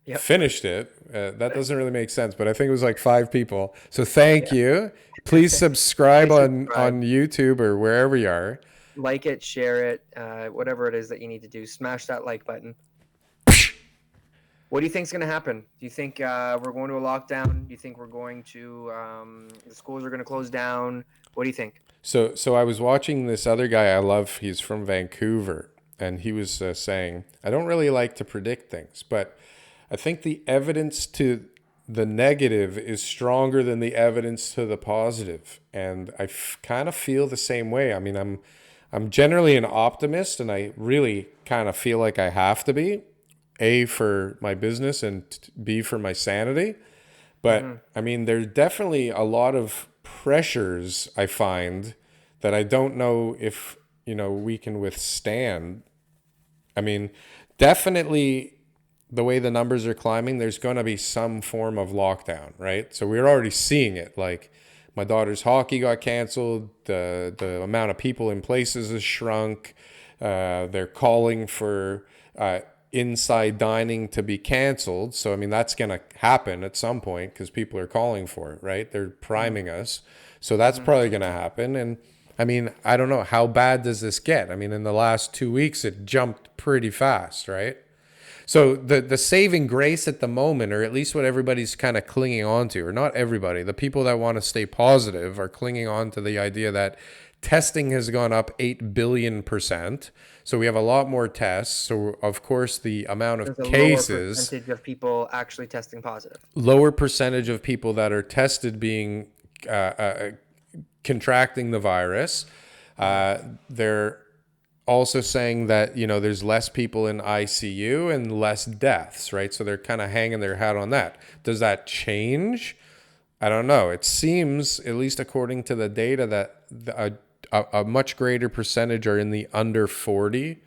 Yep. finished it. That doesn't really make sense, but I think it was like 5 people. So thank Yeah. you. Please subscribe Please subscribe. on YouTube or wherever you are. Like it, share it, whatever it is that you need to do. Smash that like button. What do you think's going to happen? Do you think we're going to a lockdown? Do you think we're going to the schools are going to close down? What do you think? So I was watching this other guy I love. He's from Vancouver, and he was saying, I don't really like to predict things, but I think the evidence to the negative is stronger than the evidence to the positive, and I kind of feel the same way. I mean, I'm generally an optimist, and I really kind of feel like I have to be, A, for my business and B, for my sanity. But Hmm. I mean, there's definitely a lot of pressures I find that I don't know if, we can withstand. I mean, definitely the way the numbers are climbing, there's going to be some form of lockdown, right? So we're already seeing it. Like my daughter's hockey got canceled. The amount of people in places has shrunk. They're calling for inside dining to be canceled. So I mean that's going to happen at some point because people are calling for it, right? They're Hmm. priming us. So that's Hmm. probably going to happen. And I mean, I don't know how bad does this get? I mean, in the last 2 weeks, it jumped pretty fast, right? So the saving grace at the moment, or at least what everybody's kind of clinging on to, or not everybody, the people that want to stay positive are clinging on to the idea that testing has gone up 8 billion%. So we have a lot more tests. So of course the amount There's of a lower cases, percentage of people actually testing positive. lower percentage of people that are tested being uh, uh, contracting the virus. Hmm. They're also saying that there's less people in ICU and less deaths, right? So they're kind of hanging their hat on that. Does that change? I don't know. It seems, at least according to the data, that a much greater percentage are in the under 40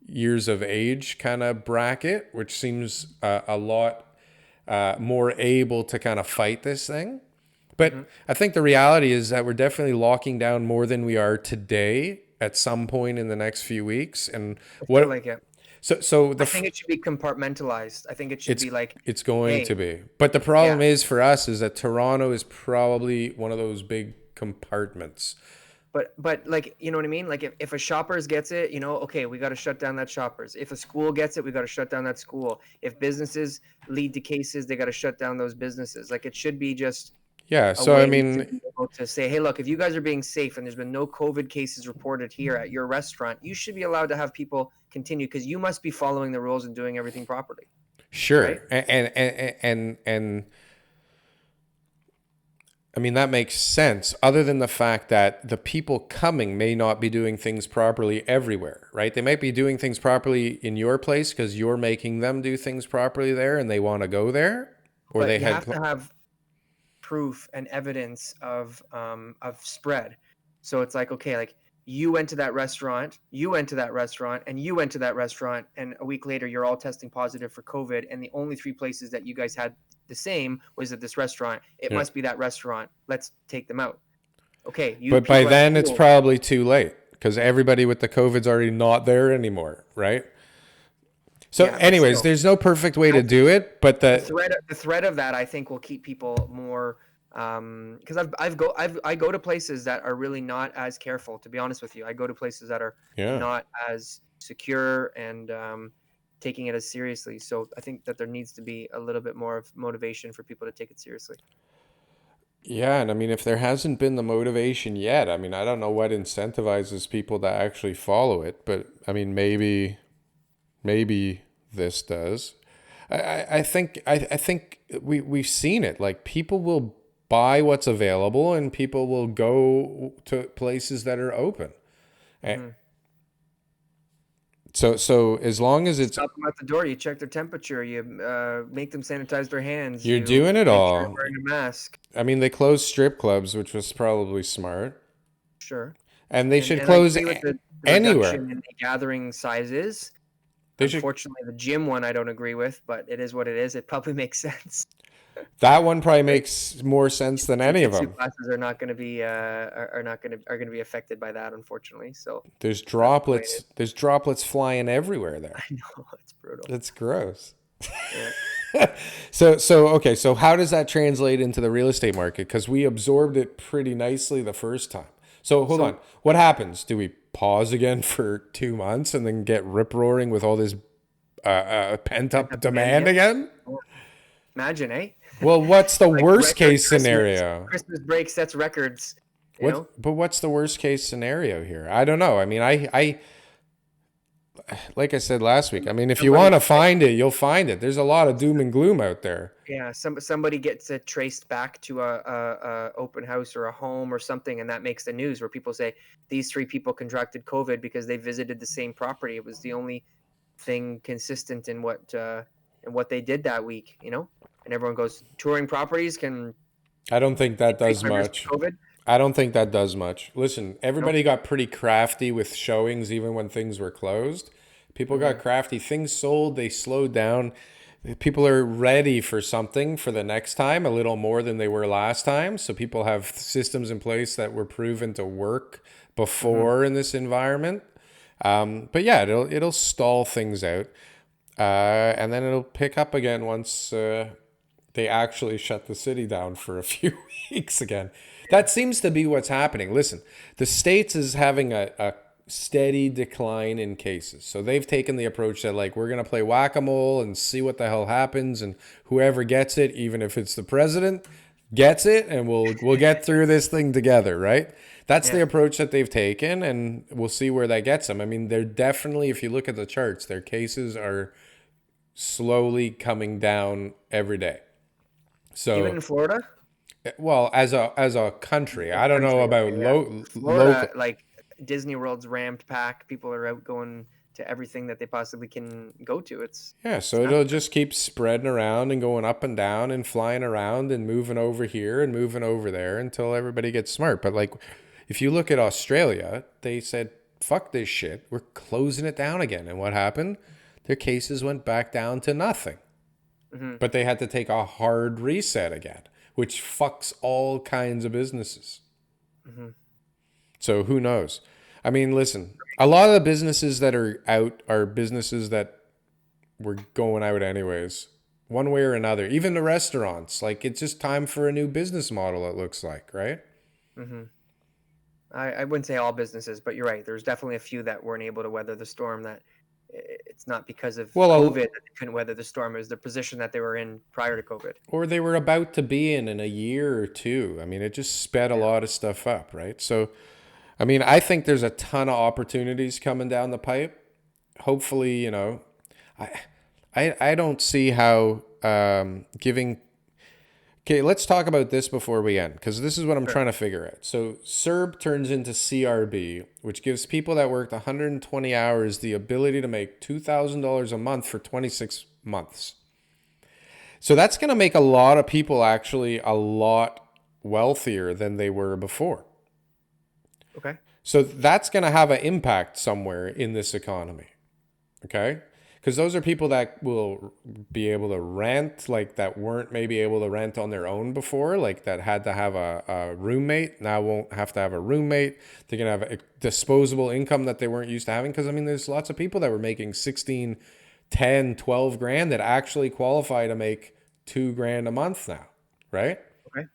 years of age kind of bracket, which seems a lot more able to kind of fight this thing. Hmm. But I think the reality is that we're definitely locking down more than we are today at some point in the next few weeks. And I feel what like it. so I think it should be compartmentalized. I think it should it's be like, it's going to hey, be. But the yeah, problem is for us is that Toronto is probably one of those big compartments. but like, you know what I mean? Like if a shoppers gets it, okay, we got to shut down that shoppers. If a school gets it, we got to shut down that school. If businesses lead to cases, they got to shut down those businesses. Like it should be just Yeah, a so I way to mean, be able to say, hey, look, if you guys are being safe and there's been no COVID cases reported here at your restaurant, you should be allowed to have people continue because you must be following the rules and doing everything properly, right? sure. And I mean, that makes sense, other than the fact that the people coming may not be doing things properly everywhere, right? They might be doing things properly in your place because you're making them do things properly there and they want to go there, or But they you had. have to have proof and evidence of spread. So it's like, okay, like you went to that restaurant, you went to that restaurant, and you went to that restaurant, and a week later you're all testing positive for COVID, and the only three places that you guys had the same was at this restaurant. It Yeah. must be that restaurant. Let's take them out. Okay, you But by people at then it's school. probably too late because everybody with the COVID's already not there anymore, right? So, Yeah, but anyways, still, there's no perfect way to I do it, but the threat of that I think will keep people more because I go to places that are really not as careful, to be honest with you. I go to places that are yeah. not as secure and taking it as seriously. So I think that there needs to be a little bit more of motivation for people to take it seriously. Yeah, and I mean, if there hasn't been the motivation yet, I mean, I don't know what incentivizes people to actually follow it, but I mean, maybe this does. I think we've seen it. Like people will buy what's available, and people will go to places that are open. Eh, Hmm. so as long as You it's stop them at the door. You check their temperature. You make them sanitize their hands. you're You doing it make sure all. they're wearing a mask. I mean, they closed strip clubs, which was probably smart, Sure. and they should And I close agree with the anywhere. reduction in the gathering sizes. They should. Unfortunately, the gym one I don't agree with, but it is what it is. It probably makes sense, That one probably right? makes more sense than any of Jiu-jitsu them. classes are not going to be are not going to are going to be affected by that, unfortunately. So There's that's the way it droplets. is. There's droplets flying everywhere I there. know it's brutal. It's gross. Yeah. So okay. So how does that translate into the real estate market? Because we absorbed it pretty nicely the first time. So hold on. So What happens? Do we pause again for 2 months and then get rip roaring with all this pent pent up up demand demand hits. again? Oh, imagine, eh? Well, what's the Like worst record case Christmas. scenario? Christmas break sets records. You know. But what's the worst case scenario here? I don't know. I mean, I like I said last week. I mean, if you Somebody want to find it, you'll find it. There's a lot of doom and gloom out there. Yeah, somebody gets it traced back to a open house or a home or something, and that makes the news where people say these three people contracted COVID because they visited the same property. It was the only thing consistent in what they did that week. You know? and everyone goes, touring properties can I don't think that increase does my risk much. of COVID. I don't think that does much. Listen, No. everybody got pretty crafty with showings even when things were closed. People got Mm-hmm. crafty. Things sold, they slowed down. People are ready for something for the next time, a little more than they were last time. So people have systems in place that were proven to work Mm-hmm. before in this environment. But yeah, it'll stall things out, and then it'll pick up again once they actually shut the city down for a few weeks again. That seems to be what's happening. Listen, the States is having a steady decline in cases. So they've taken the approach that, like, we're going to play whack-a-mole and see what the hell happens, and whoever gets it, even if it's the president, gets it, and we'll get through this thing together, right? That's the Yeah. approach that they've taken, and we'll see where that gets them. I mean, they're definitely, if you look at the charts, their cases are slowly coming down every day. Even So, in Florida, well, as a country, the I don't know country. about Okay, yeah. Florida, local. like Disney World's rammed pack. People are out going to everything that they possibly can go to. Yeah, It's so nuts. it'll just keep spreading around and going up and down and flying around and moving over here and moving over there until everybody gets smart. But like, if you look at Australia, they said, "Fuck this shit. We're closing it down again." And what happened? Their cases went back down to nothing. Hmm. But they had to take a hard reset again, which fucks all kinds of businesses. Hmm. So who knows? I mean, listen, a lot of the businesses that are out are businesses that were going out anyways, one way or another. Even the restaurants, like, it's just time for a new business model, it looks like, right? Hmm. I wouldn't say all businesses, but you're right. There's definitely a few that weren't able to weather the storm. That it's not because of COVID Well, that they couldn't weather the storm. It was the position that they were in prior to COVID. or they were about to be in a year or two. I mean, it just sped a Yeah. lot of stuff up, right? So, I mean, I think there's a ton of opportunities coming down the pipe. Hopefully, I I don't see how giving. Okay, let's talk about this before we end, because this is what I'm Sure. trying to figure out. So CERB turns into CRB, which gives people that worked 120 hours the ability to make $2,000 a month for 26 months. So that's going to make a lot of people actually a lot wealthier than they were before. Okay. So that's going to have an impact somewhere in this economy. Okay? Because those are people that will be able to rent, like, that weren't maybe able to rent on their own before, like that had to have a roommate, now won't have to have a roommate. They're going to have a disposable income that they weren't used to having. Because, I mean, there's lots of people that were making 16, 10, 12 grand that actually qualify to make 2 grand a month now, right? Okay.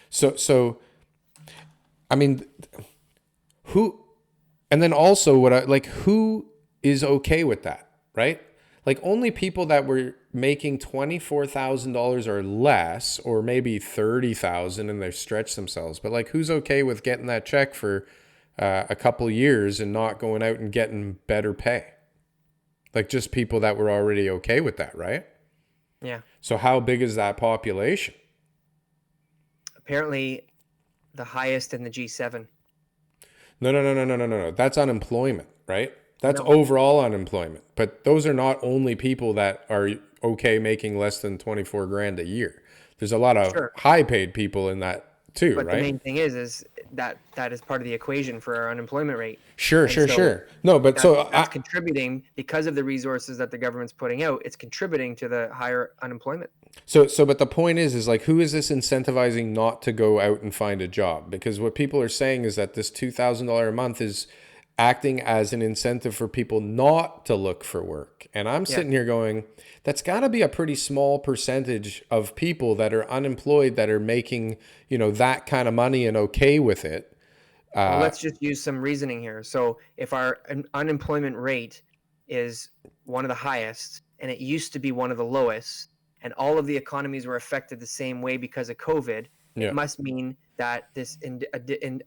So I mean, who, and then also what I like, who is okay with that, right? Like, only people that were making $24,000 or less, or maybe 30,000, and they've stretched themselves. But like, who's okay with getting that check for a couple years and not going out and getting better pay? Like, just people that were already okay with that, right? Yeah. So how big is that population? Apparently, the highest in the G7. No. That's unemployment, right? I That's know. overall unemployment. But those are not only people that are okay making less than 24 grand a year. There's a lot of Sure. high paid people in that too, But the right? main thing is that is part of the equation for our unemployment rate. Sure, And sure, so sure. No, but so that's contributing because of the resources that the government's putting out. It's contributing to the higher unemployment. but the point is like, who is this incentivizing not to go out and find a job? Because what people are saying is that this $2,000 a month is acting as an incentive for people not to look for work. And I'm Yeah. sitting here going, that's got to be a pretty small percentage of people that are unemployed that are making, that kind of money and okay with it. Well, let's just use some reasoning here. So, if our unemployment rate is one of the highest and it used to be one of the lowest, and all of the economies were affected the same way because of COVID, it Yeah. must mean that this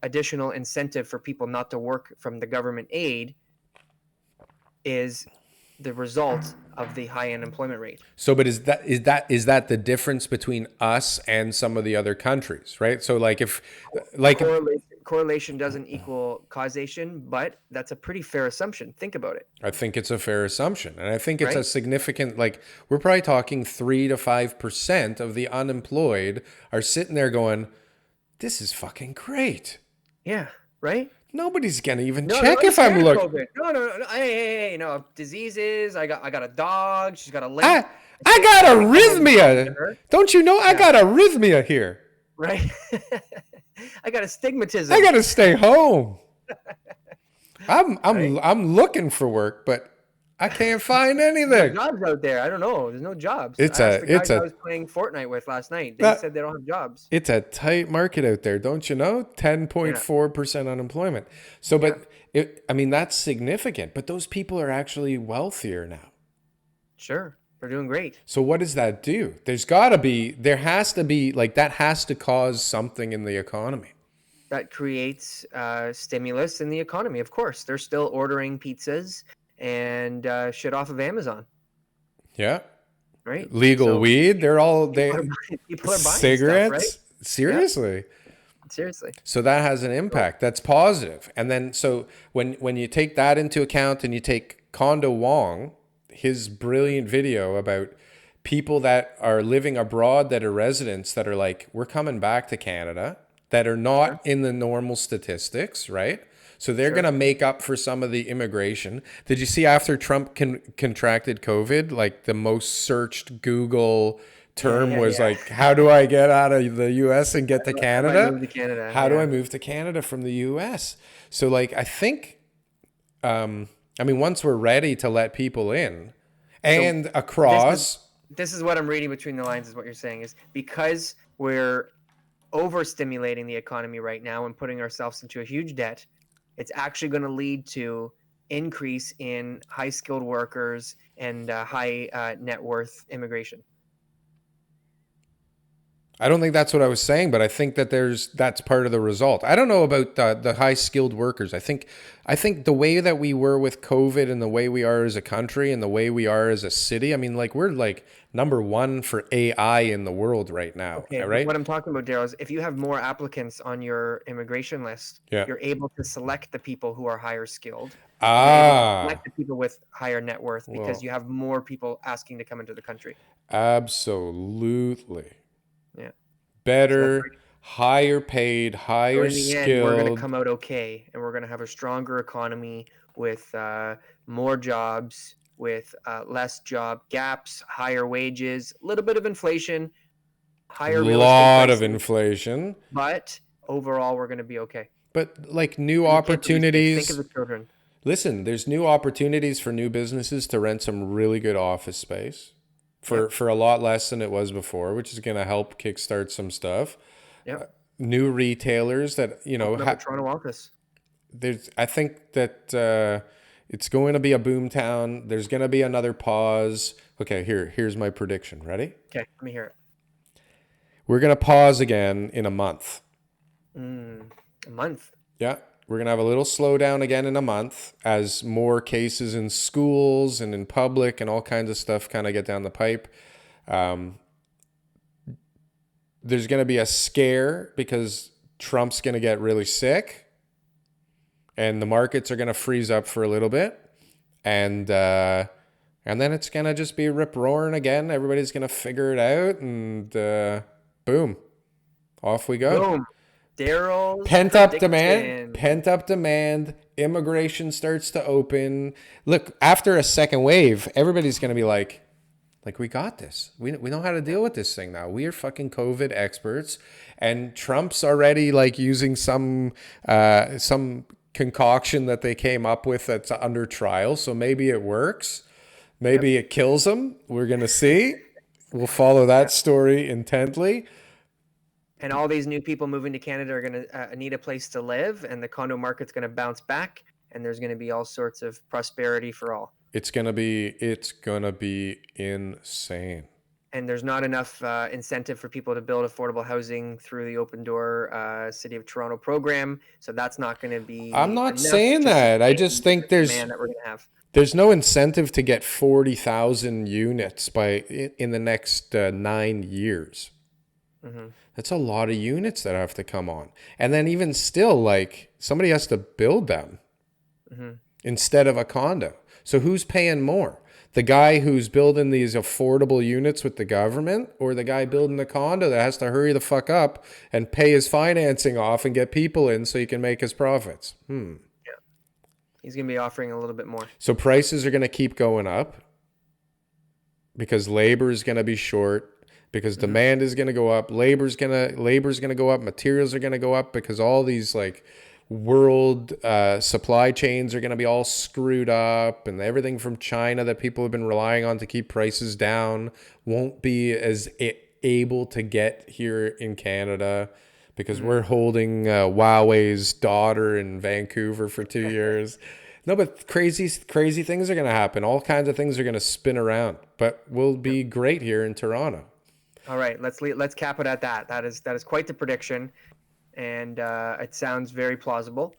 additional incentive for people not to work from the government aid is the result of the high unemployment rate. So, but is that the difference between us and some of the other countries, right? So, like, if, like, Correlation correlation doesn't equal causation, but that's a pretty fair assumption. Think about it, I think it's a fair assumption. And I think it's a right? significant, like, we're probably talking 3 to 5% of the unemployed are sitting there going, this is fucking great. Yeah, right. Nobody's going to even No, they're check not if I'm scared of looking. COVID. No, no, no. Hey, no diseases. I got a dog. She's got a limp. I got I can't come home and talk to arrhythmia. her. Don't you know I Yeah, got arrhythmia here? right. I got I astigmatism. got to stay home. Right? I'm looking for work, but I can't find No anything. jobs out there. I don't know. There's no jobs. I It's asked a the it's guys I a was playing Fortnite with last night. They that said they don't have jobs. it's a tight market out there, don't you know? Yeah, 10.4% unemployment. So, yeah, but I mean, that's significant. But those people are actually wealthier now. sure. They're doing great. So what does that do? There has to be, like, that has to cause something in the economy. That creates stimulus in the economy. Of course, they're still ordering pizzas and shit off of Amazon, Yeah. right? Legal So weed. people are buying stuff, right? Cigarettes. Yeah, Seriously. seriously. So that has an So, impact. That's positive. And then so when you take that into account and you take Kondo Wong, his brilliant video about people that are living abroad that are residents that are like, we're coming back to Canada, that are sure, not in the normal statistics, right? So they're going sure. to make up for some of the immigration. Did you see after Trump contracted COVID, like the most searched Google Yeah, term yeah, was yeah. like, how do I get out of the US and get to I might Canada? move to Canada. How do I Yeah. move to Canada from the US? So, like, I think, I mean, once we're ready to let people in So and this is across, this is what I'm reading between the lines. Is what you're saying is because we're overstimulating the economy right now and putting ourselves into a huge debt, it's actually going to lead to increase in high skilled workers and high net worth immigration. I don't think that's what I was saying, but I think that that's part of the result. I don't know about the high skilled workers. I think the way that we were with COVID and the way we are as a country and the way we are as a city. I mean, like, we're like number one for AI in the world right now, Okay, but right? what I'm talking about, Daryl, is if you have more applicants on your immigration list, Yeah. you're able to select the people who are higher skilled. You're able to select Ah, the people with higher net worth because well, you have more people asking to come into the country. absolutely. Yeah. So that's Better, right. higher paid, So higher in the end, we're going to skilled. come out okay, and we're going to have a stronger economy with more jobs, with less job gaps, higher wages, a little bit of inflation, higher real estate Lot of prices, inflation, but overall, we're going to be okay. but like new And the kids will be safe. Think of opportunities. the children. Listen, there's new opportunities for new businesses to rent some really good office space Yep. for a lot less than it was before, which is going to help kickstart some stuff. Yep. New retailers that, Open up a Toronto office. there's I think that it's going to be a boom town. There's going to be another pause. Okay, here's my prediction. Ready? Okay, let me hear it. We're going to pause again in a month. A month. Yeah, we're going to have a little slowdown again in a month as more cases in schools and in public and all kinds of stuff kind of get down the pipe. Um, there's going to be a scare because Trump's going to get really sick and the markets are going to freeze up for a little bit. And then it's going to just be rip roaring again. Everybody's going to figure it out and boom, off we go. Boom. Daryl's Pent up demand, prediction. pent up demand, immigration starts to open. Look, after a second wave, everybody's going to be like, we got this. We know how to deal with this thing now. We are fucking COVID experts. And Trump's already like using some concoction that they came up with that's under trial. So maybe it works. Yep. Maybe it kills him. We're going to see. We'll follow that Yep. story intently. And all these new people moving to Canada are going to need a place to live, and the condo market's going to bounce back, and there's going to be all sorts of prosperity for all. It's gonna be insane. And there's not enough incentive for people to build affordable housing through the Open Door City of Toronto program, so that's not going to I'm be not enough saying to that. I sustain just the think demand that we're going to have. there's no incentive to get 40,000 units in the next 9 years. Mm-hmm. That's a lot of units that have to come on. And then even still, like somebody has to build them Mm-hmm. instead of a condo. So who's paying more? The guy who's building these affordable units with the government, or the guy building the condo that has to hurry the fuck up and pay his financing off and get people in so he can make his profits? Yeah. He's going to be offering a little bit more. So prices are going to keep going up because labor is going to be short, because Mm-hmm. demand is going to go up, labor's going to go up, materials are going to go up, because all these like world supply chains are going to be all screwed up, and everything from China that people have been relying on to keep prices down won't be as able to get here in Canada, because Mm-hmm. we're holding Huawei's daughter in Vancouver for 2 years. No, but crazy things are going to happen. All kinds of things are going to spin around, but we'll Yep. be great here in Toronto. All right, let's cap it at that. That is quite the prediction, and it sounds very plausible.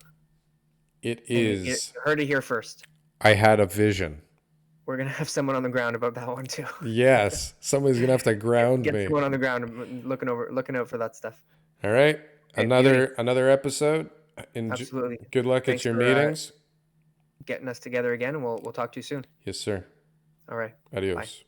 It And you is. heard it here first. I had a vision. We're gonna have someone on the ground about that one too. Yes, somebody's going to have to ground Get me. someone on the ground looking out for that stuff. All right. Okay, beauty. Another episode. Absolutely. Good luck at Thanks your for meetings. getting us together again, and we'll talk to you soon. Yes, sir. All right. Bye. Adios.